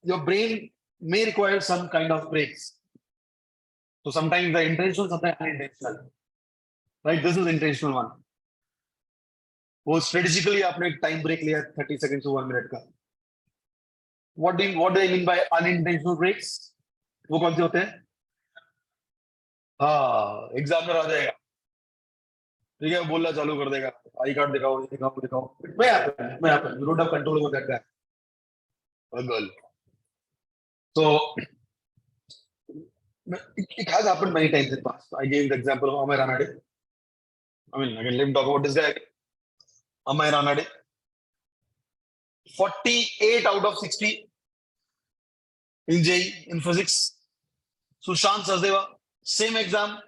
your brain may require some kind of breaks, so sometimes the intentional, sometimes unintentional, right, this is intentional one, वो strategically आपने एक time break लिया 30 seconds to 1 minute का, what do I mean by unintentional breaks, वो कौन से होते हैं, हाँ, एग्जाम में आ जाएगा, ठीक है, बोलना चालू कर देगा, आई कार्ड दिखाओ, दिखाओ दिखाओ, मैं happen, you don't have control over that guy or girl, so it has happened many times in the past. I gave the example of Amay Ranade. I mean, again, let me talk about this guy. Amay Ranade. 48 out of 60 in JEE in physics. Sushant Sachdeva, same exam,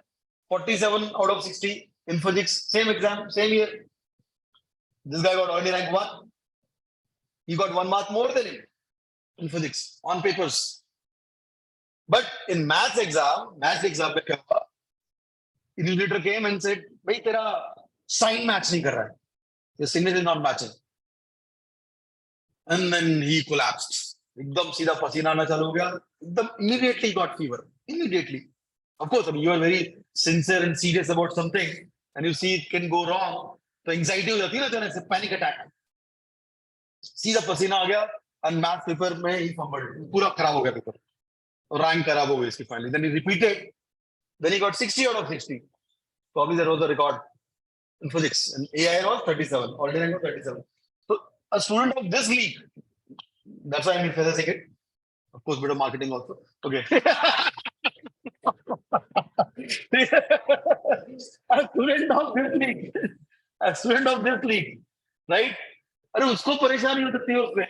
47 out of 60 in physics, same exam, same year. This guy got only rank 1. He got 1 mark more than him in physics on papers. But in maths exam में क्या हुआ? Invigilator came and said, भाई तेरा sign match नहीं कर रहा है, your signature is not matching, and then he collapsed. एकदम सीधा पसीना आना चालू हो गया, एकदम immediately got fever, immediately. Of course, I mean, you are very sincere and serious about something, and you see it can go wrong, तो anxiety हो जाती है ना, जाने से panic attack, सीधा पसीना आ गया, and math paper में ही fumbled, पूरा खराब हो गया पेपर, rank खराब हो गई इसकी finally. Then he repeated, then he got 60 out of 60. Probably that was the record in physics, and AI was 37, already was 37. So a student of this league, that's why I'm in physics again. Of course, bit of marketing also. Okay. a student of this league, right? अरे उसको परेशानी हो सकती है उसमें,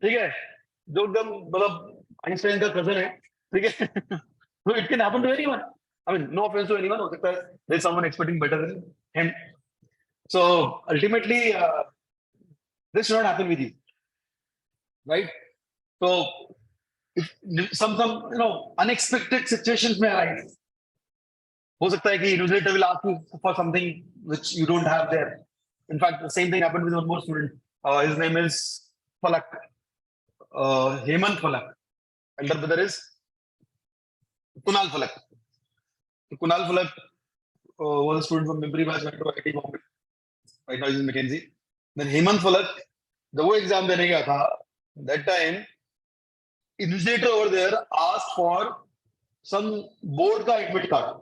ठीक है, जो एकदम मतलब आइंस्टाइन का कजन है, ठीक है, so it can happen to anyone. I mean, no offense to anyone, हो सकता है there's someone expecting better than him. So ultimately, this should not happen with you, right? So if some unexpected situations may arise, हो सकता है कि invigilator will ask you for something which you don't have there. In fact, the same thing happened with one more student. His name is Falak, Hemant Falak. Elder brother is Kunal Falak. Kunal Falak was a student from Mimpri batch, went to IIT Bombay. Right now he's in McKinsey. Then Hemant Falak, जब वो exam देने गया था, that time invigilator over there asked for some board का admit card,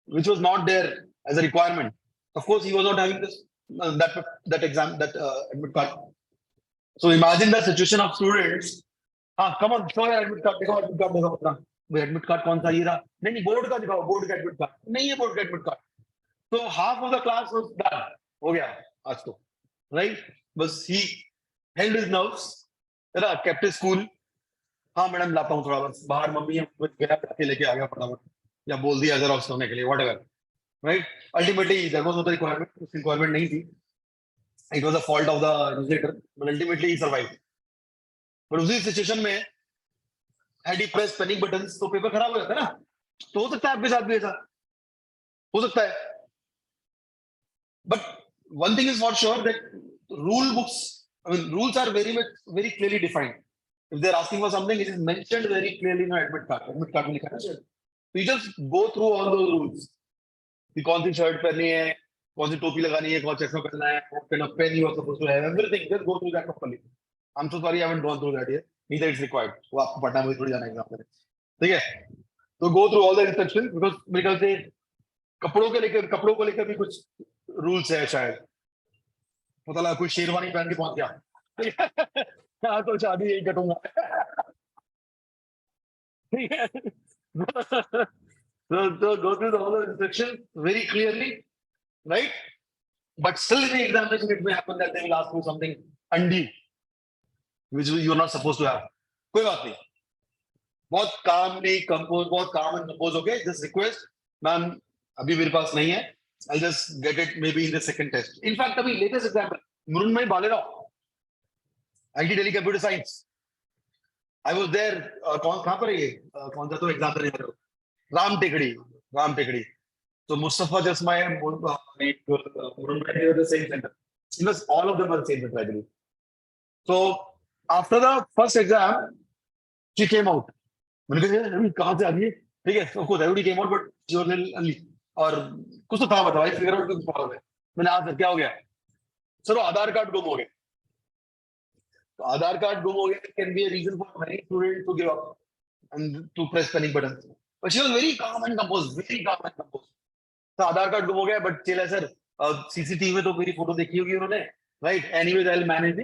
which was not there as a requirement. Of course, he was not having this that exam, that admit card. So imagine the situation of students. हाँ, come on, show your admit card, दिखाओ admit card, दिखाओ अपना. वो admit card कौन सा ये रहा? नहीं, board का दिखाओ, board का admit card. नहीं है board का admit card. So half of the class was done. हो गया आज तो, right? बस he held his nerves, kept his cool. हाँ मैडम लाता हूँ थोड़ा, बस बाहर मम्मी है लेके आ गया फटाफट, या बोल दिया जेरोक्स होने के लिए, whatever, right? Ultimately there was no requirement, उस requirement नहीं थी. It was a fault of the invigilator, but ultimately he survived. But उसी सिचुएशन में had he pressed panic buttons तो पेपर खराब हो जाता है ना, तो हो सकता है आपके साथ भी ऐसा हो सकता है, But one thing is for sure that rule books, I mean, rules are very clearly defined. If they're asking for something, it is mentioned very clearly in your admit card. Admit card में लिखा है ना sir? So you just go through all those rules. कि कौन सी shirt पहननी है, कौन सी टोपी लगानी है, कौन सा चश्मा पहनना है, what kind of pen you are supposed to have, everything. Just go through that properly. I'm so sorry I haven't gone through that yet. Neither it's required. वो आपको पढ़ना मुझे थोड़ी जाना एग्जाम में. ठीक है? तो go through all the instructions because मेरे ख्याल से कपड़ों को लेकर भी कुछ रूल्स है शायद. पता लगा कोई शेरवानी पहन के पहुंच गया. हाँ तो शादी यही कटूंगा. ठीक है. So go through the whole instructions very clearly, right? But still in the examination, it may happen that they will ask you something undue, which you're not supposed to have. कोई बात नहीं. बहुत calmly compose, बहुत calm and compose होके just request, ma'am अभी मेरे पास नहीं है. I'll just get it maybe in the second test. In fact, अभी latest example, Mrinmayi Balerao, IT Delhi Computer Science. I was there. कहाँ पर है ये? कौन सा तो एग्जाम देने वाले हो? राम टेकड़ी. So Mustafa Jasmai and Murunmai were the same center. Because all of them were the same center, I believe. So after the first exam, she came out. मैंने कहा कहाँ से आ रही है? ठीक है, of course everybody came out, but she was a little early. और कुछ तो था बताओ, I figure out कुछ प्रॉब्लम है. मैंने आज सर क्या हो गया? सर वो आधार कार्ड गुम हो गए. तो आधार कार्ड गुम हो गया can be a reason for many students to give up and to press panic button. But she was very calm and composed, very calm and composed. तो आधार कार्ड गुम हो गया बट चला सर सीसीटीवी में तो मेरी फोटो देखी होगी उन्होंने, right? Anyways I will manage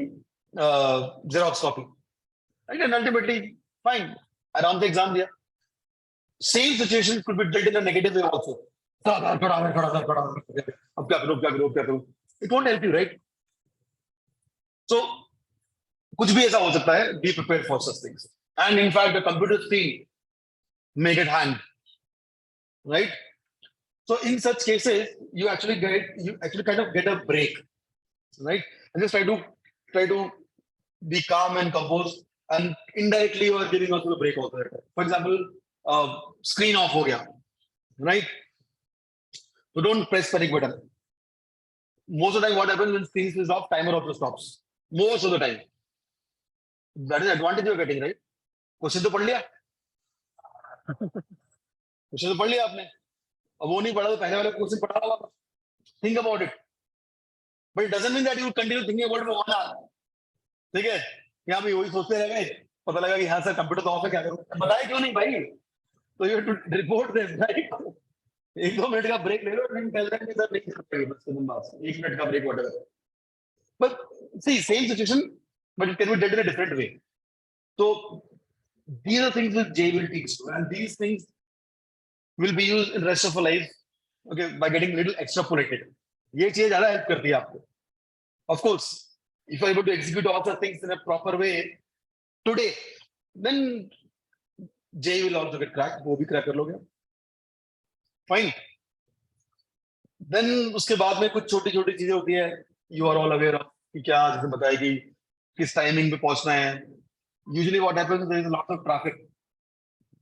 the xerox copy, right? And ultimately fine, आराम से एग्जाम दिया. Same situation could be dealt in a negative way also. Aadhaar card अब क्या करूं. It won't help you, right? So कुछ भी ऐसा हो सकता है. Be prepared for such things. And in fact the computer screen may get hanged, right? So in such cases, you actually kind of get a break, right? And just try to be calm and composed, and indirectly you are giving also a break also. For example, screen off ho gaya, right? So don't press panic button. Most of the time, what happens when screen is off, timer also stops. Most of the time, that is the advantage you are getting, right? Question तो पढ़ लिया, question तो पढ़ लिया आपने. अब वो नहीं पढ़ा तो पहले वाले क्वेश्चन पढ़ा होगा. Think about it. But it doesn't mean that you continue thinking about it one hour. ठीक है, यहाँ भी वही सोचते रह गए. पता लगा कि हाँ सर कंप्यूटर तो ऑफ है, क्या करूं? बताया क्यों नहीं भाई? तो you to report this, right? 1-2 minute का ब्रेक ले लो. सर नहीं कर पाएंगे, बस तुम बस 1 मिनट का break whatever. But see same situation but it can be dealt in a different way. तो these are things that Jay will teach you, and these things will be used in rest of your life, okay, by getting little extrapolated. ये चीज ज्यादा help करती है आपको. Of course, if you are able to execute all the things in a proper way today, then Jay will also get cracked. वो भी crack कर लोगे. Fine. Then उसके बाद में कुछ छोटी छोटी चीजें होती है. You are all aware of कि क्या जैसे बताएगी किस टाइमिंग पे पहुंचना है. Usually what happens, there is a lot of traffic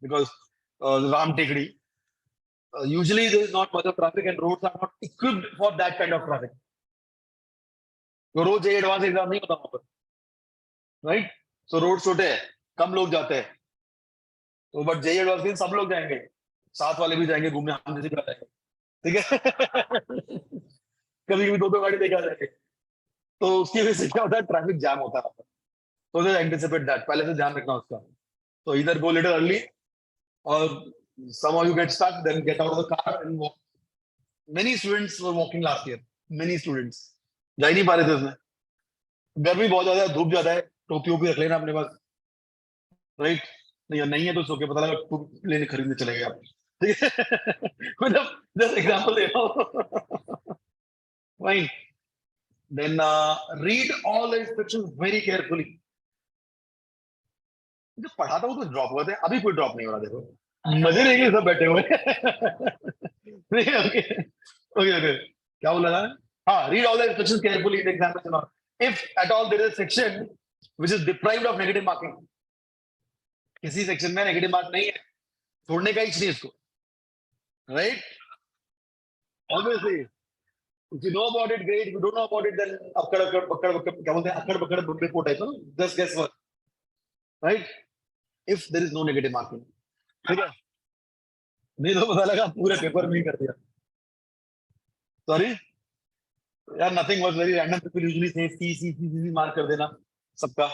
because Ram Tekdi. Usually there is not much of traffic and roads are not equipped for that kind of traffic. तो रोज JEE advance exam नहीं होता वहां पर, right? सो road छोटे हैं, कम लोग जाते हैं. तो बट JEE एडवांस के दिन सब लोग जाएंगे, साथ वाले भी जाएंगे घूमने, हम जैसे भी जाएंगे. ठीक है. कभी कभी 2-2 गाड़ी देखा जाएंगे. तो उसकी वजह से क्या होता है, ट्रैफिक जाम होता है. तो जस्ट एंटिसिपेट दैट, पहले से ध्यान रखना उसका. तो इधर go little early or somehow you get stuck, then get out of the car and walk. Many students were walking last year. Many students जा ही नहीं पा रहे थे उसमें. गर्मी बहुत ज्यादा है, धूप ज्यादा है. टोपी वोपी रख लेना अपने पास, राइट? नहीं है तो सो के पता लगा टोपी लेने खरीदने चले गए आप. ठीक है. मतलब जस्ट एग्जांपल दे रहा हूं. Fine. Then read all the instructions very carefully. जब पढ़ाता हूँ तो ड्रॉप होते हैं. अभी कोई ड्रॉप नहीं हो रहा, देखो मजे लेंगे सब बैठे हुए. Okay okay. क्या बोला था? हाँ, read all the instructions carefully in the examination. If at all there is a section which is deprived of negative marking, किसी सेक्शन में नेगेटिव मार्क नहीं है, छोड़ने का ही नहीं इसको, right? Obviously If you know about it, great. If you don't know about it, then akkad bakkad report type, no? Just guess what, right? If there is no negative marking, ठीक है? नहीं तो पता लगा पूरे पेपर में ही कर दिया. Sorry, यार nothing was very random. People usually say C mark कर देना सबका.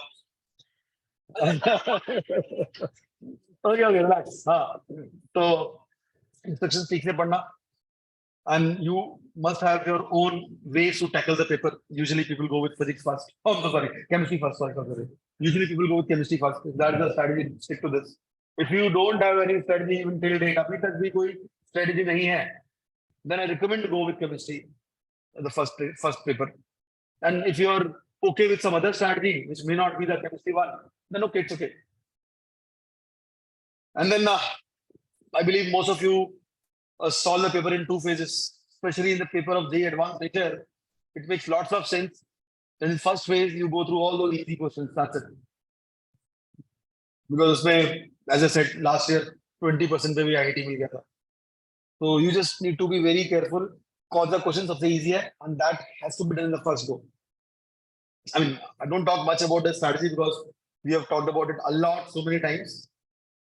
Okay, relax. हाँ, तो instructions ठीक से पढ़ना. And you must have your own ways to tackle the paper. Usually people go with physics first. Oh, no, sorry, chemistry first. Sorry. Usually people go with chemistry first. That's the strategy. Stick to this. If you don't have any strategy even till date, अभी तक भी कोई strategy नहीं है, then I recommend to go with chemistry, the first paper. And if you're okay with some other strategy, which may not be the chemistry one, then okay, it's okay. And then I believe most of you solve the paper in two phases, especially in the paper of JEE Advanced nature. It makes lots of sense. Then in first phase, you go through all those easy questions. That's it. Because as I said last year, 20% पे भी IIT मिल गया था. So you just need to be very careful. Cause the questions of the easier, and that has to be done in the first go. I mean, I don't talk much about the strategy because we have talked about it a lot, so many times,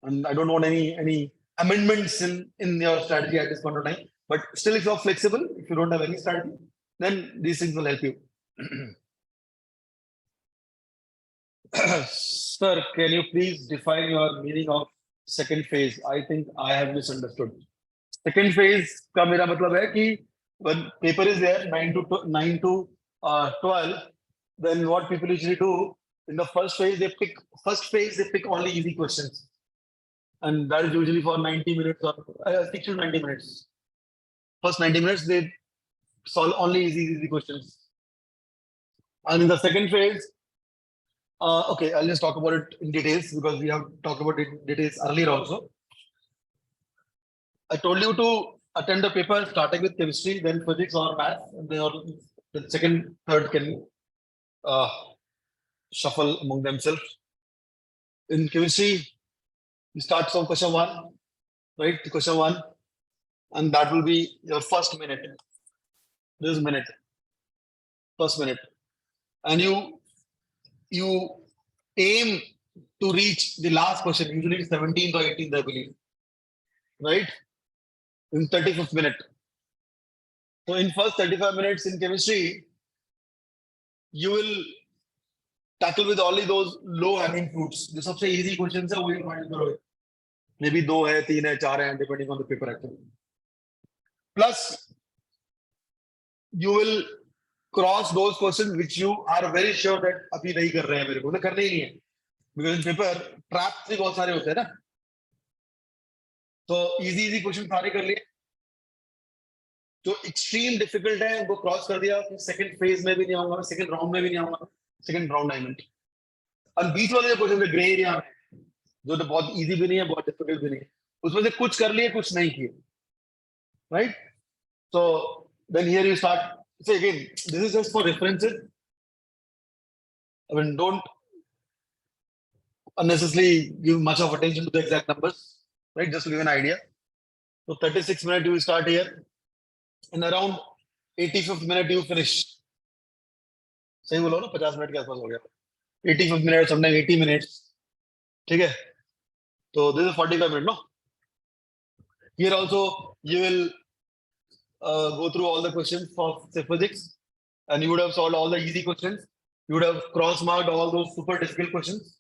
and I don't want any amendments in your strategy at this point of time. But still, if you're flexible, if you don't have any strategy, then these things will help you. Sir, can you please define your meaning of second phase? I think I have misunderstood. Second phase का मेरा मतलब है कि when paper is there 9 to 12, then what people usually do in the first phase they pick only easy questions, and that is usually for 90 minutes or 60 to 90 minutes. First 90 minutes they solve only easy questions, and in the second phase, okay, I'll just talk about it in details because we have talked about it in details earlier also. I told you to attend the paper starting with chemistry, then physics or math, and the second, third can shuffle among themselves. In chemistry, you start from question 1, right? Question 1, and that will be your first minute. This minute, first minute, and you aim to reach the last question, usually 17th or 18th, I believe, right? In 35th minute. So in first 35 minutes in chemistry, you will tackle with only those low hanging fruits. The सबसे easy questions है वही find करो. Maybe 2 है, 3 है, 4 है, depending on the paper actually. Plus, you will cross those questions which you are very sure that अभी नहीं कर रहे हैं मेरे को, तो करने ही नहीं है. Because in paper traps भी बहुत सारे होते हैं ना. तो easy question सारे कर लिए. जो extreme difficult है उनको क्रॉस कर दिया, सेकंड फेज में भी नहीं आऊंगा, सेकंड राउंड में भी नहीं आऊंगा, सेकंड राउंड आई मीन. और बीच वाले क्वेश्चन में ग्रे एरिया जो तो बहुत इजी भी नहीं है, बहुत डिफिकल्ट भी नहीं है, उसमें से कुछ कर लिए, कुछ नहीं किए, right? So then here you start. So again, this is just for references. I mean, don't unnecessarily give much of attention to the exact numbers, right? Just to give an idea. So 36 minutes you will start here. In around 85th minute you finish. सही बोलो ना, 50 minute के आसपास हो गया. 85th minute, sometimes 80 minutes. ठीक है? So this is 45 minutes, no? Here also you will go through all the questions for say, physics, and you would have solved all the easy questions. You would have cross-marked all those super difficult questions,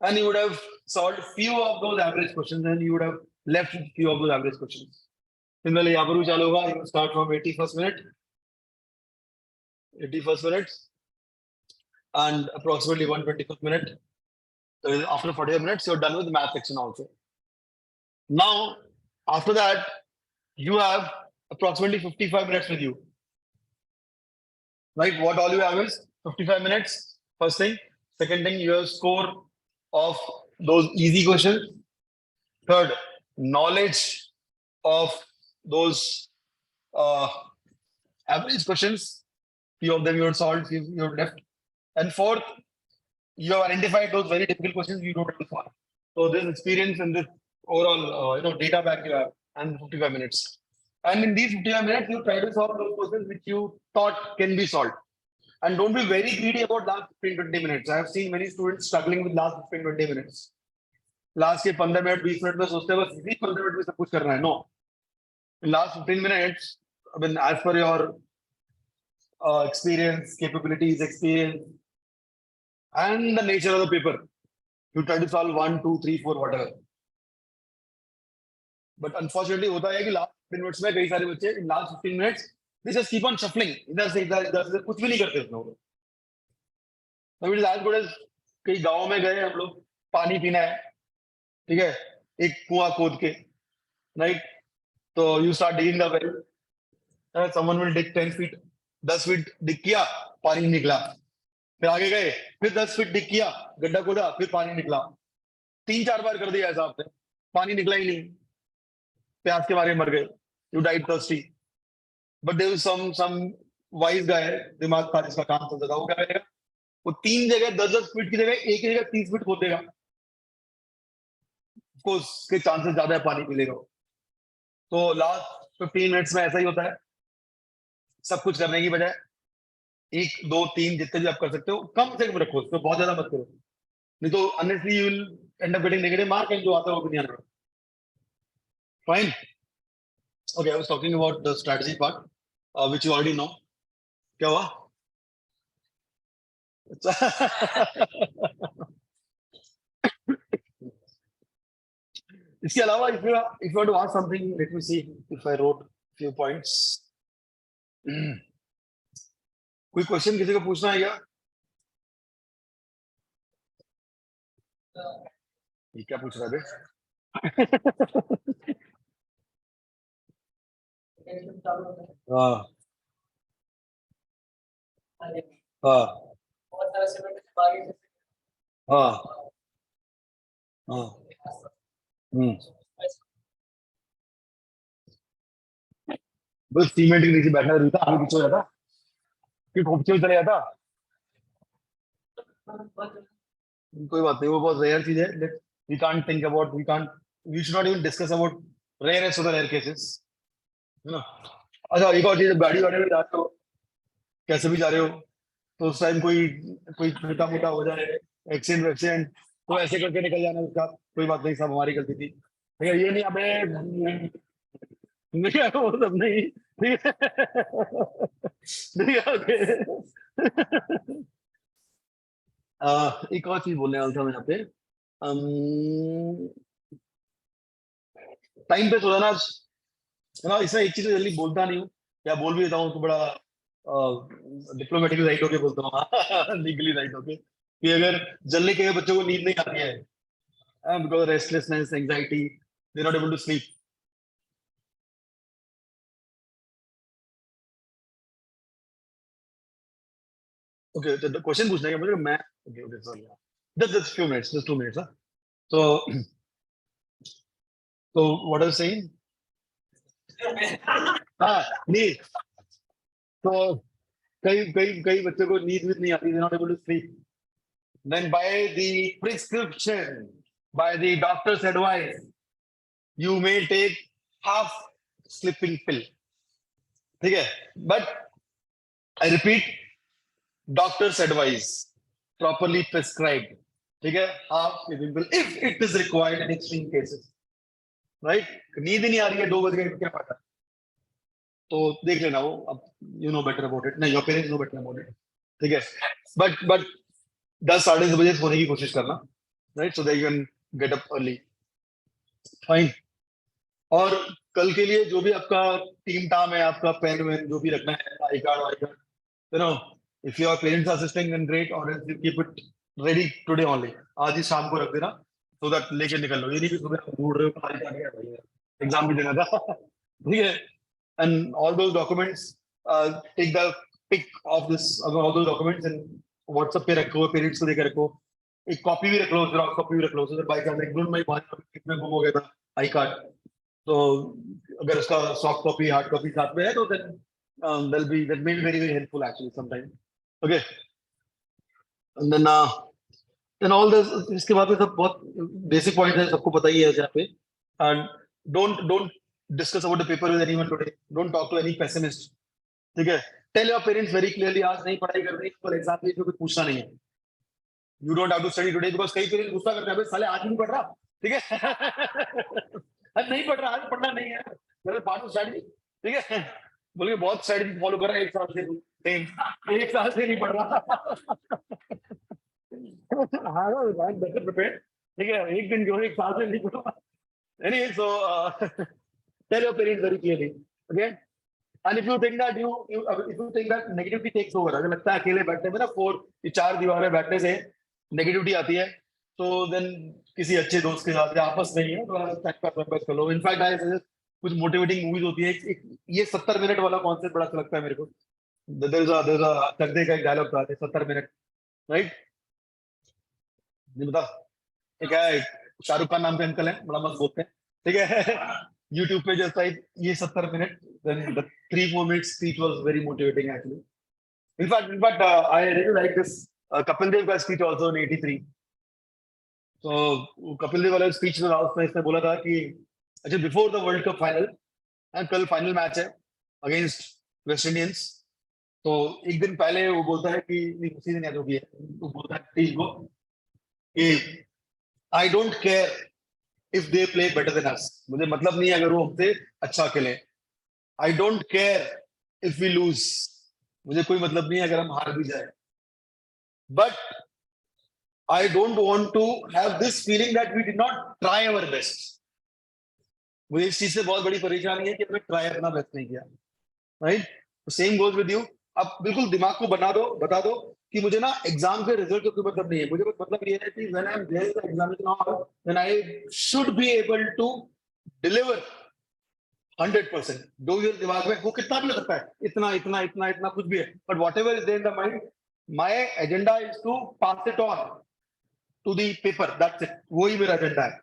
and you would have solved few of those average questions, and you would have left few of those average questions. Similarly, यहाँ पर भी चालू होगा. You start from 81st minute, 81st minute, and approximately 125th minute. So after 45 minutes, you're done with the math section also. Now, after that, you have approximately 55 minutes with you. Right? What all you have is 55 minutes. First thing. Second thing, you have score of those easy questions. Third, knowledge of those average questions. Few of them you have solved, few you have left. And fourth, you have identified those very difficult questions you don't have to solve. So this experience and this overall data back you have, and 55 minutes. And in these 55 minutes, you try to solve those questions which you thought can be solved. And don't be very greedy about last 15-20 minutes. I have seen many students struggling with last 15-20 minutes. Last के 15 minute 20 minute में सोचते हैं बस इसी 15 minute में सब कुछ करना है. No. In last 15 minutes, I mean, as per your experience, capabilities, experience, and the nature of the paper, you try to solve 1, 2, 3, 4, whatever. But unfortunately, होता है कि last 15 minutes में कई सारे बच्चे in last 15 minutes they just keep on shuffling. इधर से कुछ भी नहीं करते उस लोग. So it is as good as कई गाँव में गए हम लोग पानी पीना है, ठीक है, एक कुआं खोद के, right? तो you start digging the well. Someone will dig 10 feet, 10 feet dig किया, पानी निकला. फिर आगे गए, फिर 10 feet dig किया, गड्ढा खोदा, फिर पानी निकला. 3-4 बार कर दिया ऐसा आपने, पानी निकला ही नहीं, प्यास के मारे मर गए. You died thirsty. But there was some wise guy, दिमाग था जिसका काम चलता था, वो क्या करेगा, वो 3 जगह 10-10 फीट की जगह एक जगह 30 फीट खोद देगा. उसके चांसेस ज्यादा है पानी मिलेगा. तो लास्ट 15 मिनट्स में ऐसा ही होता है. सब कुछ करने की बजाय 1, 2, 3 जितने भी आप कर सकते हो कम से कम रखो, उसको बहुत ज्यादा मत करो, नहीं तो अनलेसली you will end up getting negative mark and जो आता है वो भी नहीं आना. Fine. Okay, I was talking about the strategy part, which you already know. क्या हुआ? इसके अलावा if you want to ask something, let me see if I wrote few points. कोई क्वेश्चन किसी को पूछना है क्या? ये क्या पूछ रहा है? हाँ हाँ हाँ हाँ. बस सीमेंट के नीचे बैठा रहता, आगे पीछे हो जाता, कि खोपचे में चले जाता. कोई बात नहीं, वो बहुत रेयर चीज है. We can't think about, we should not even discuss about rarest of the rare cases, है ना. अच्छा, एक और चीज, गाड़ी वाले में जाते हो, कैसे भी जा रहे हो, तो उस टाइम कोई छोटा मोटा हो जाए, एक्सीडेंट, तो ऐसे करके निकल जाना उसका, कोई बात नहीं, सब हमारी गलती थी. ठीक है, ये नहीं अबे नहीं, वो सब नहीं. ठीक है, ठीक है, ओके. एक और चीज बोलने वाला था मैं यहाँ पे. टाइम पे सो जाना, है ना. इसमें एक चीज जल्दी बोलता नहीं हूँ, या बोल भी देता हूँ तो बड़ा डिप्लोमेटिकली राइट होके बोलता हूँ, लीगली राइट होके, कि अगर जल्दी के बच्चों को नींद नहीं आती है, because restlessness, anxiety, they not able to sleep. Okay, तो क्वेश्चन पूछने का मुझे, मैं okay okay sorry, just few minutes, just 2 minutes. तो व्हाट आर सेइंग. हाँ, नींद. तो कई कई कई बच्चों को नींद नहीं आती, they not able to sleep. Then by the prescription, by the doctor's advice, you may take half sleeping pill. ठीक है, but I repeat, doctor's advice, properly prescribed. ठीक है, half sleeping pill if it is required in extreme cases. Right? नींद नहीं आ रही है, 2 बज गए, क्या पता, तो देख लेना वो. अब you know better about it. नहीं, your parents know better about it. ठीक है, but 10-10:30 बजे सोने की कोशिश करना, right, so that you can get up early. Fine. और कल के लिए जो भी आपका टीम टाम है, आपका पेन वेन जो भी रखना है, I card, you know, if your parents are assisting then great, और else you keep it ready today only. आज ही शाम को रख देना, सो दैट लेके निकल लो. ये नहीं कि सुबह ढूंढ रहे हो, आई कार्ड है भाई, एग्जाम भी देना था. ठीक है, and all those documents, take the pic of this, all those documents and WhatsApp पे रखो, पेरेंट्स को देकर रखो. एक कॉपी भी रख लो, जेरॉक्स कॉपी भी रख लो, सो बाय चांस मैं कितने गुम हो गया था आई कार्ड, तो अगर उसका सॉफ्ट कॉपी, हार्ड कॉपी साथ में है, तो then that may be very very helpful actually sometime. Okay, and then all this, इसके बाद में सब बहुत बेसिक पॉइंट है, सबको पता ही है यहाँ पे. And don't discuss about the paper with anyone today. Don't talk to any pessimist. ठीक है? Tell your parents very clearly, आज नहीं पढ़ाई करनी, कल एग्जाम में कुछ पूछना नहीं है. You don't have to study today because कई पेरेंट्स गुस्सा करते हैं, अबे साले आज नहीं पढ़ रहा, ठीक है? आज नहीं पढ़ रहा, आज पढ़ना नहीं है. मेरे पास स्ट्रेटजी, ठीक है? बोलिए बहुत स्ट्रेटजी फॉलो कर रहा है एक साल से, सेम एक साल से नहीं पढ़ रहा. हाँ, बेटर प्रिपेयर्ड, ठीक है? एक दिन जो एक साल से नहीं पढ़ रहा. Anyway, so tell your parents very clearly, okay? And if you think that if you think that negativity takes over, अगर लगता है अकेले बैठने में ना 4 दीवारें बैठने से नेगेटिविटी आती है, तो देन किसी अच्छे दोस्त के साथ या आपस में ही है कर लो. इनफैक्ट आई सजेस्ट कुछ मोटिवेटिंग मूवीज होती है. ये 70 मिनट वाला कॉन्सेप्ट बड़ा अच्छा लगता है मेरे को. देयर इज अ तकदे का एक डायलॉग था, 70 मिनट, राइट? नहीं बता, एक है शाहरुख खान नाम के अंकल है, बड़ा मस्त बोलते हैं, ठीक है? यूट्यूब पे जस्ट टाइप ये 70 minute, then the 3-4 minutes speech was very motivating actually. In fact, I really like this Kapil Dev का speech also in 83. So Kapil Dev वाला speech में इसने बोला था कि अच्छा before the World Cup final, कल फाइनल मैच है अगेंस्ट वेस्ट इंडियंस, तो एक दिन पहले वो बोलता है कि नहीं उसी दिन याद होगी है, वो बोलता है टीम को कि I don't care if they play better than us, मुझे मतलब नहीं है अगर वो हमसे अच्छा खेले. I don't care if we lose, मुझे कोई मतलब नहीं है अगर हम हार भी जाए. But I don't want to have this feeling that we did not try our best. मुझे इस चीज से बहुत बड़ी परेशानी है कि हमने ट्राई अपना बेस्ट नहीं किया, right? Same goes with you. अब बिल्कुल दिमाग को बता दो कि मुझे ना एग्जाम के रिजल्ट का कोई मतलब नहीं है, मुझे मतलब ये है कि when I am there in the examination hall, then I should be able to deliver 100%. जो ये दिमाग में वो कितना भी लग सकता है, इतना कुछ भी है, but whatever is there in the mind, my agenda is to pass it on to the paper, that's it. वही मेरा एजेंडा है,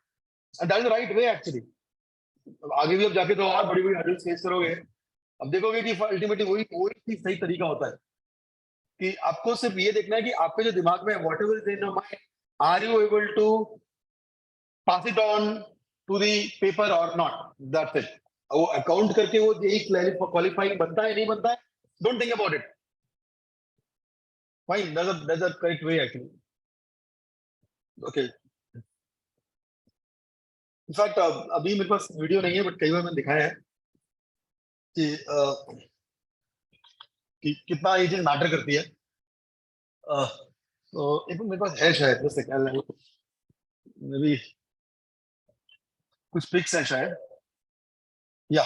and that is the right way actually. आगे भी अब जाके तो और बड़ी हर्डल्स फेस करोगे, अब देखोगे कि अल्टीमेटली वही सही तरीका होता है कि आपको सिर्फ ये देखना है कि आपके जो दिमाग में whatever is in your mind, are you able to pass it on to the paper or not, that's it. वो अकाउंट करके वो यही क्वालिफाइंग बनता है नहीं बनता है, don't think about it. Fine, that's a correct way actually. Okay, in fact अभी मेरे पास वीडियो नहीं है, बट कई बार मैंने दिखाया है कि कितना ये चीज मैटर करती है. तो एक मेरे पास है शायद, मे बी कुछ पिक्स है शायद, या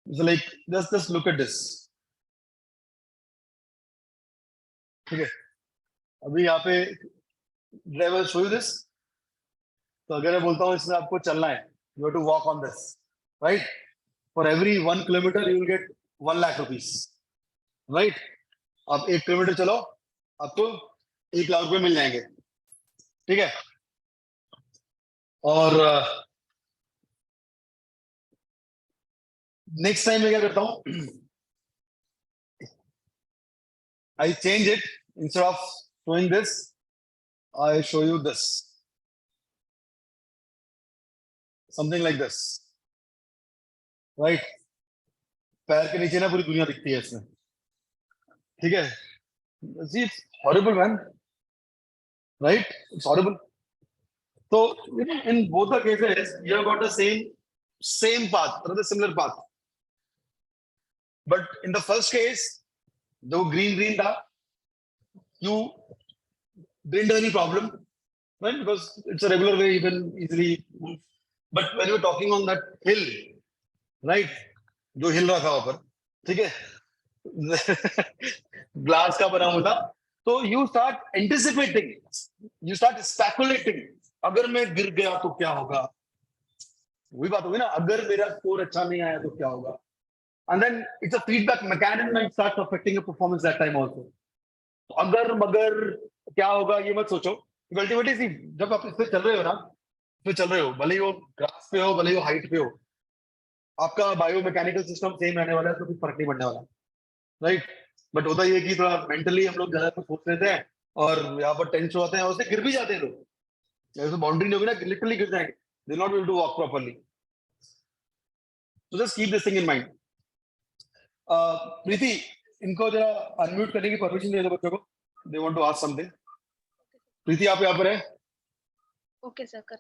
like just look at this, ठीक है? अभी यहाँ पे ड्राइवर शो यू दिस, तो अगर मैं बोलता हूँ इसमें आपको चलना है, you have to walk on this, right? For every 1 kilometre you will get 1 lakh rupees, right? आप 1 किलोमीटर चलो, आपको 1 लाख रुपए मिल जाएंगे, ठीक है? और नेक्स्ट टाइम मैं क्या करता हूं, I change it, instead of showing this I show you this, something like this, right? पैर के नीचे ना पूरी दुनिया दिखती है इसमें, ठीक है? It's horrible man, right? It's horrible. So, you know, in both the cases, you have got the same path, or the similar path. But in the first case, the green tha, you didn't have any problem, right? Because it's a regular way, you can easily move. But when you're talking on that hill, right? जो हिल रहा था वहां पर, ठीक है? Glass का बना हुआ था, तो you start anticipating, you start speculating. अगर मैं गिर गया तो क्या होगा, वही बात होगी ना, अगर मेरा स्कोर अच्छा नहीं आया तो क्या होगा. And then it's a feedback mechanism and starts affecting your performance that time also. तो अगर मगर क्या होगा ये मत सोचो. अल्टीमेटली सी, जब आप इस पे चल रहे हो ना, तो चल रहे हो, भले ही वो ग्रास पे हो, भले ही वो हाइट पे हो, आपका बायोमैकेनिकल सिस्टम सेम रहने वाला है, तो कुछ फर्क नहीं पड़ने वाला, राइट? बट होता ये कि थोड़ा मेंटली हम लोग ज्यादा कुछ सोच लेते हैं और यहाँ पर टेंशन होते हैं, और उससे गिर भी जाते हैं लोग. जैसे बाउंड्री नहीं होगी ना, लिटरली गिर जाएंगे, they not able to walk properly. So just keep this thing in mind. Preeti, इनको जरा अनम्यूट करने की परमिशन दे दो बच्चों को. They want to ask something. प्रीति आप यहाँ पर है? ओके सर कर.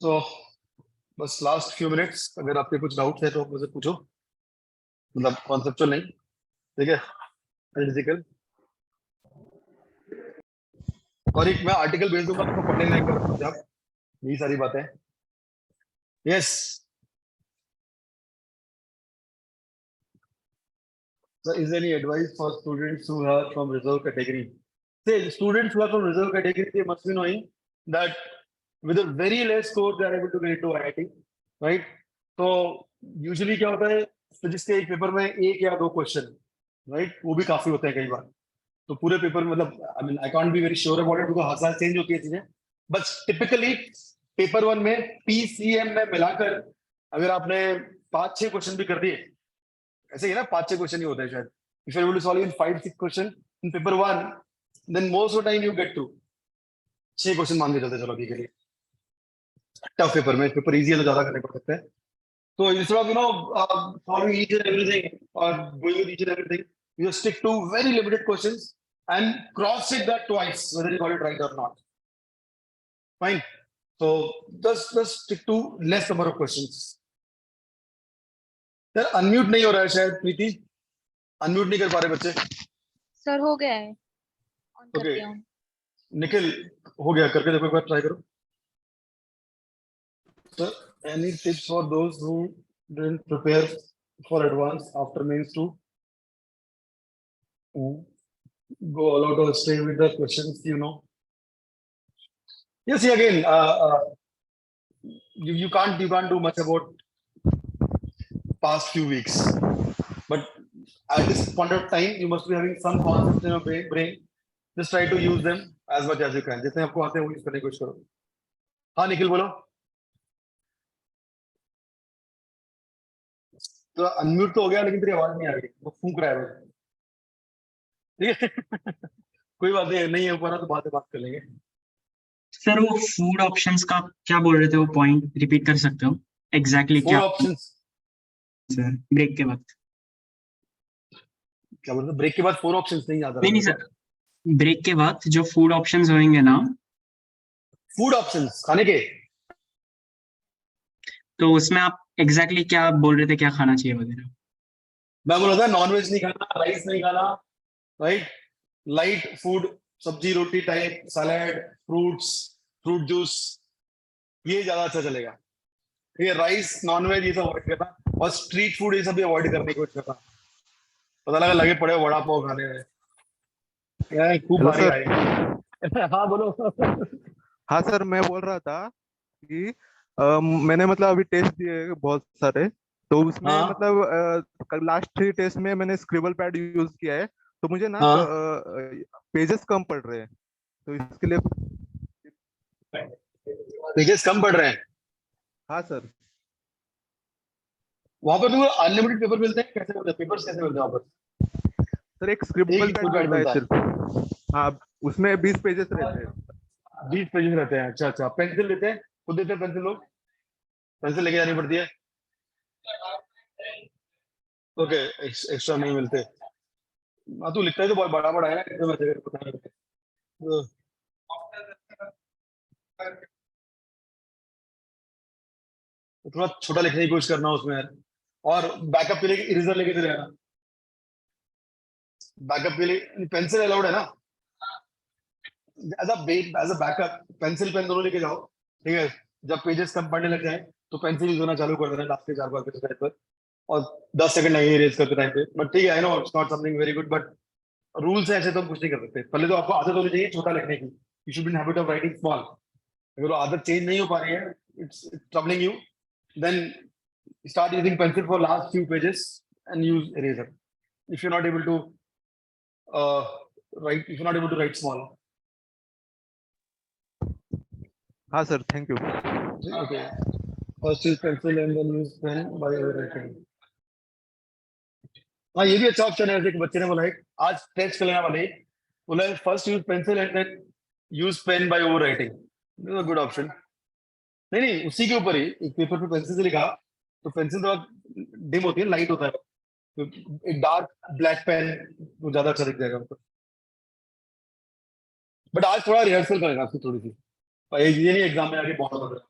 So बस लास्ट फ्यू मिनट्स, अगर आपके कुछ डाउट्स है तो मुझे पूछो, मतलब कॉन्सेप्चुअल नहीं, ठीक है, फिजिकल. और एक मैं आर्टिकल भेज दूंगा आपको पढ़ने में, आप यही सारी बातें. Yes sir, is any advice for students who are from reserve category? Say students who are from reserve category, they must be knowing that with a very less score they are able to get into IIT, right? तो usually क्या होता है, physics के एक paper में एक या दो क्वेश्चन, राइट, वो भी काफी होते हैं कई बार. तो पूरे पेपर मतलब I mean I can't be very sure about it, because हर साल चेंज होती है चीजें, बट टिपिकली पेपर 1 में PCM में मिलाकर अगर आपने 5-6 क्वेश्चन भी कर दिए, ऐसे ही ना 5-6 क्वेश्चन ही होते हैं शायद, if you will solve in 5-6 question in paper 1, then most of the time you get through. 6 question मान के चलते चलो अभी के लिए. टफ पेपर में, पेपर इजी है तो ज्यादा करने पड़ सकते हैं. तो instead of following each and everything or going with each and everything, you just stick to very limited questions and cross check that twice whether you got it right or not. Fine. So just stick to less number of questions. Sir unmute नहीं हो रहा है शायद प्रीति, unmute नहीं कर पा रहे बच्चे. सर हो गया है, ऑन कर Okay. दिया हूं. निखिल हो गया, करके देखो एक बार, ट्राई करो. So, any tips for those who didn't prepare for advance after mains to go all out or stay with the questions, you know? Yes, again, you can't do much about past few weeks, but at this point of time, you must be having some concepts in your brain. Just try to use them as much as you can. जितने आपको आते हैं वो use करने की कोशिश करो. हाँ निखिल बोलो. तो अनम्यूट तो हो गया, लेकिन तेरी आवाज नहीं आ रही, वो फूंक रहा है. ठीक है. कोई बात नहीं है ऊपर, तो बात कर लेंगे. सर वो फूड ऑप्शंस का क्या बोल रहे थे, वो पॉइंट रिपीट कर सकते हो एग्जैक्टली क्या? ऑप्शंस सर ब्रेक के वक्त क्या बोलते, ब्रेक के बाद 4 ऑप्शंस नहीं याद आ नहीं सर, ब्रेक के बाद जो फूड ऑप्शंस होंगे ना, फूड ऑप्शंस खाने के, तो उसमें आप एग्जैक्टली क्या बोल रहे थे, क्या खाना चाहिए वगैरह? मैं बोल रहा था नॉन वेज नहीं खाना, राइस नहीं खाना, राइट, लाइट फूड, सब्जी रोटी type, salad, fruits, fruit juice, ये ज्यादा अच्छा चलेगा. ये राइस नॉन वेज ये सब अवॉइड करना, और स्ट्रीट फूड ये सब भी अवॉइड करने की कोशिश करना. पता लगा लगे पड़े वड़ा पाव खाने में, खूब भारी आए. हाँ बोलो. हाँ सर, मैं बोल रहा था कि मैंने मतलब अभी टेस्ट दिए बहुत सारे, तो उसमें हाँ? मतलब लास्ट 3 टेस्ट में मैंने स्क्रिबल पैड यूज किया है, तो मुझे ना हाँ? पेजेस कम पड़ रहे हैं, तो इसके लिए. पेजेस कम पड़ रहे हैं? हाँ सर. वहां पर तुमको अनलिमिटेड पेपर मिलते हैं? कैसे मिलते हैं पेपर्स, कैसे मिलते हैं वहां पर? सर एक स्क्रिबल एक पैड मिलता है सिर्फ. हाँ, उसमें 20 पेजेस रहते हैं. 20 पेजेस रहते हैं? अच्छा अच्छा. पेंसिल देते हैं? खुद देते हैं पेंसिल लोग? पेंसिल लेके जानी पड़ती है? ओके, एक्स्ट्रा नहीं मिलते. हाँ तू लिखता है तो बहुत बड़ा बड़ा है ना, कितने बचे पता नहीं. तो थोड़ा छोटा लिखने की कोशिश करना उसमें यार. और बैकअप के लिए इरेजर लेके चले जाना. बैकअप के लिए पेंसिल अलाउड है ना, as a backup pencil pen दोनों लेके जाओ. ठीक है, जब पेजेस कम पढ़ने लग जाए तो पेंसिल यूज होना चालू कर देना लास्ट के 4 बार पर, और 10 सेकंड लगेंगे इरेज करते टाइम पे. बट ठीक है, I know it's not something very good, but rules है ऐसे, तो हम कुछ नहीं कर सकते. पहले तो आपको आदत होनी चाहिए छोटा लिखने की. You should be in habit of writing small. अगर वो आदत चेंज नहीं हो पा रही है, it's troubling you, then start using pencil for last few pages and use eraser if you're not able to write small. हाँ sir, thank you. Okay, first use pencil and then use pen by writing. हाँ ये भी अच्छा option है. जैसे बच्चे ने बोला है आज टेस्ट कर लेना वाले, बोला first use pencil and then use pen by over writing. This is a good option. नहीं नहीं, उसी के ऊपर ही एक पेपर पे पेंसिल से लिखा, तो पेंसिल थोड़ा डिम होती है, लाइट होता है, तो एक डार्क ब्लैक पेन वो ज्यादा अच्छा दिख जाएगा ऊपर। बट आज थोड़ा रिहर्सल करेगा आपकी थोड़ी सी, और ये नहीं एग्जाम में आके बहुत बड़ा,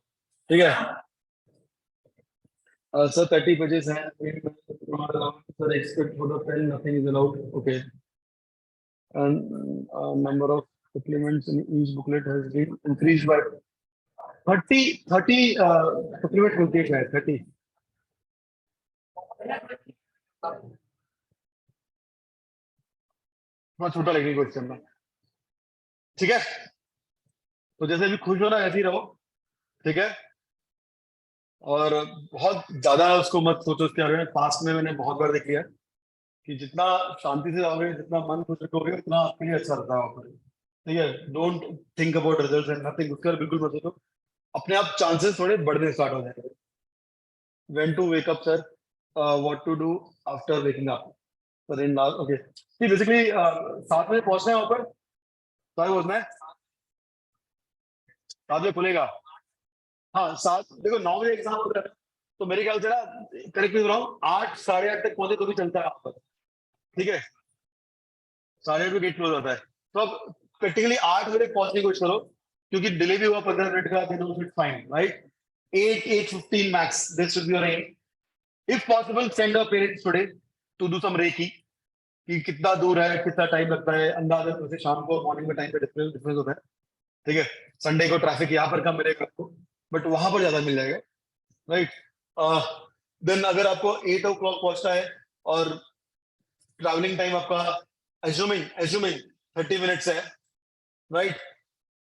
ठीक है। सर 30 पेजेस हैं, sir expect for the pen nothing is allowed, okay. And number of supplements in each booklet has been increased by 30 supplement बोलते हैं 30। थोड़ा छोटा लगेगा क्वेश्चन में, ठीक है। तो जैसे भी खुश हो ना ऐसे ही रहो, ठीक है। और बहुत ज्यादा उसको मत सोचो उसके बारे में, पास्ट में मैंने बहुत बार देख लिया कि जितना शांति से जाओगे, जितना मन खुश रखोगे, उतना आपके लिए अच्छा रहता है वहाँ पर, ठीक है। Don't think about results and nothing, उसके बारे में बिल्कुल मत सोचो, अपने आप चांसेस थोड़े बढ़ने स्टार्ट हो जाएंगे। When to wake up, sir? What to do after waking up? So in last, okay. See, basically 7 बजे पहुंचना है वहाँ पर, तो पहुंचना है 7 बजे खुलेगा। हाँ 7, देखो 9 बजे एग्जाम होता है, तो मेरे ख्याल से ना, करेक्ट मी रॉन्ग, 8 साढ़े 8 तक पहुंचे तो भी चलता है वहाँ पर, ठीक है। 8:30 गेट क्लोज होता है, तो अब प्रैक्टिकली 8 बजे पहुंचने की कोशिश करो, क्योंकि डिले भी हुआ 15 मिनट का, then it's fine, right? 8:15 max, this should be your aim. If possible, send your parents today to do some reiki, कि कितना दूर है, कितना टाइम लगता है, अंदाजा वैसे शाम को मॉर्निंग में टाइम पे डिफरेंस होता है, ठीक है। संडे को ट्रैफिक यहाँ पर कम मिलेगा आपको, बट वहां पर ज्यादा मिल जाएगा, राइट। देन अगर आपको 8 o'clock पहुंचना है और ट्रैवलिंग टाइम आपका एज्यूमिंग 30 मिनट्स है, राइट,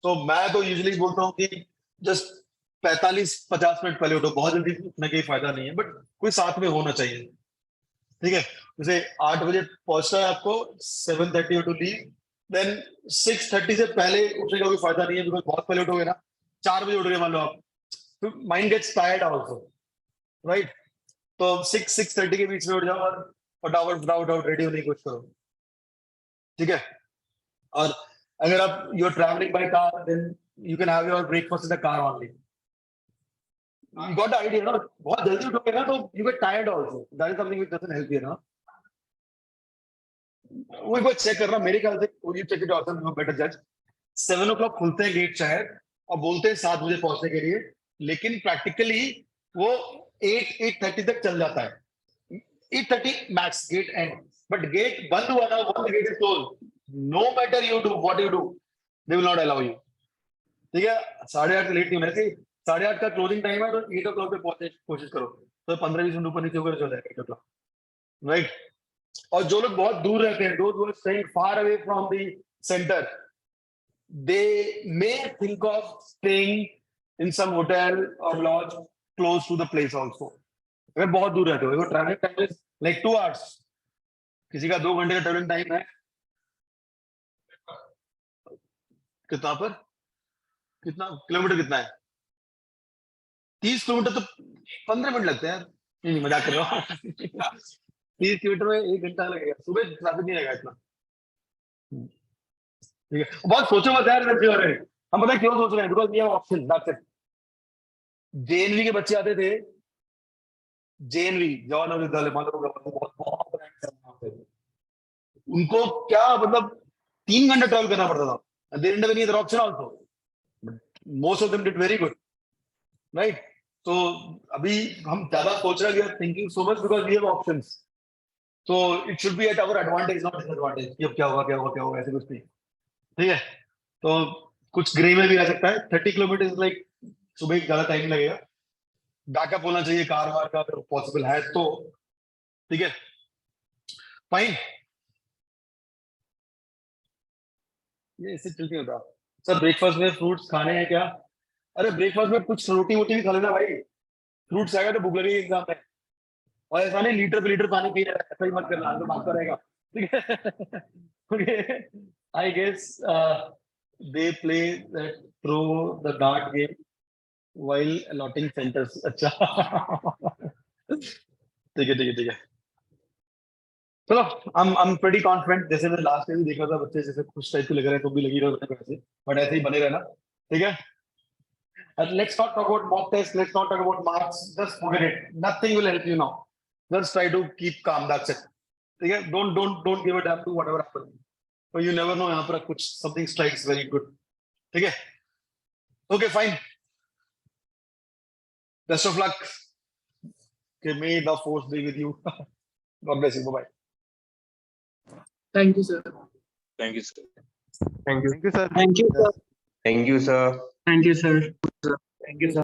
तो मैं तो यूजुअली बोलता हूँ कि जस्ट 45-50 मिनट पहले उठो, बहुत जल्दी उठने का फायदा नहीं है, बट कोई साथ में होना चाहिए, ठीक है। जैसे 8 बजे पहुंचना है आपको, 7:30 टू लीव, देन 6:30 से पहले उठने का कोई फायदा नहीं है, बिकॉज बहुत पहले उठोगे ना, 4 बजे उठ गए मान लो आप, तो mind gets tired also, right. तो 6-6:30 के बीच में उठ जाओ और फटाफट फटाफट रेडी होने की कोशिश करो, ठीक है। और अगर आप you are travelling by car, then you can have your breakfast in the car only, you got the idea, ना। बहुत जल्दी उठोगे ना तो you get tired also, that is something which doesn't help you, ना। वो एक बार चेक करना, मेरे ख्याल से you check it out, you better judge। 7 o'clock खुलते हैं गेट शायद, और बोलते हैं 7 बजे पहुंचने के लिए, लेकिन प्रैक्टिकली वो 8-8:30 तक चल जाता है, 8:30 max gate end, but gate बंद हुआ ना, once the gate is closed, no matter you do what you do, they will not allow you, ठीक है। 8:30 लेट नहीं होना चाहिए, 8:30 का क्लोजिंग टाइम है, तो 8 o'clock पे पहुंचने की कोशिश करो, तो 15-20 मिनट ऊपर नीचे होकर चल जाएगा 8 o'clock, राइट। और जो लोग बहुत दूर रहते हैं, those who are staying far away from the center, they may think of staying in some hotel or lodge close to the place also। अगर बहुत दूर रहते हो, travelling time is like 2 hours, किसी का 2 घंटे का ट्रैवलिंग टाइम है, कितना पर, कितना किलोमीटर कितना है, 30 किलोमीटर, तो 15 मिनट लगते हैं, नहीं मजाक कर रहा हूँ 30 किलोमीटर में 1 घंटा लगेगा, सुबह ट्रैफिक नहीं लगेगा इतना, ठीक है। बहुत सोचो मत यार, हम पता है क्यों सोच रहे हैं, because we have option, that's it. JNV के बच्चे आते थे, जेएनवी जवाहरलाल विद्यालय, मान लो बहुत बहुत rank है वहाँ पे। उनको क्या मतलब 3 घंटा ट्रैवल करना पड़ता था, they didn't have any other option also, most of them did very good, right। तो अभी हम ज्यादा सोच रहे हैं, we are thinking so much because we have options, so it should be at our advantage not disadvantage, कि अब क्या होगा क्या होगा क्या होगा, ऐसे कुछ नहीं, ठीक है। तो कुछ ग्रे में भी आ सकता है, 30 किलोमीटर लाइक सुबह ज्यादा टाइम लगेगा, बैकअप होना चाहिए कार वार का अगर पॉसिबल है तो, ठीक है, फाइन। ये इससे चलती होता सर, ब्रेकफास्ट में फ्रूट्स खाने हैं क्या? अरे ब्रेकफास्ट में कुछ रोटी वोटी भी खा लेना भाई, फ्रूट्स आएगा तो भूख लगेगी एग्जाम में, और ऐसा नहीं लीटर पे लीटर पानी पी रहा है, ऐसा ही मत करना, तो भागता रहेगा, ठीक है okay. I guess they play that throw the dart game while allotting centres, अच्छा ठीक है ठीक है ठीक है, चलो आई एम प्रीटी कॉन्फिडेंट। जैसे मैंने लास्ट टाइम देखा था, बच्चे जैसे खुश टाइप के लग रहे हैं, तो भी लगी रहो वैसे, बट ऐसे ही बने रहना, ठीक है। And let's not talk about mock tests. Let's not talk about marks. Just forget it. Nothing will help you now. Just try to keep calm. That's it. Okay? Don't give a damn to whatever happens. So you never know. यहाँ पर कुछ something strikes very good. Okay. Okay, fine. Best of luck. Okay, may the force be with you. God bless you. Bye bye. Thank you, sir. Thank you, sir. Thank you, sir. Thank you, sir. Thank you, sir. Thank you, sir. Thank you, sir.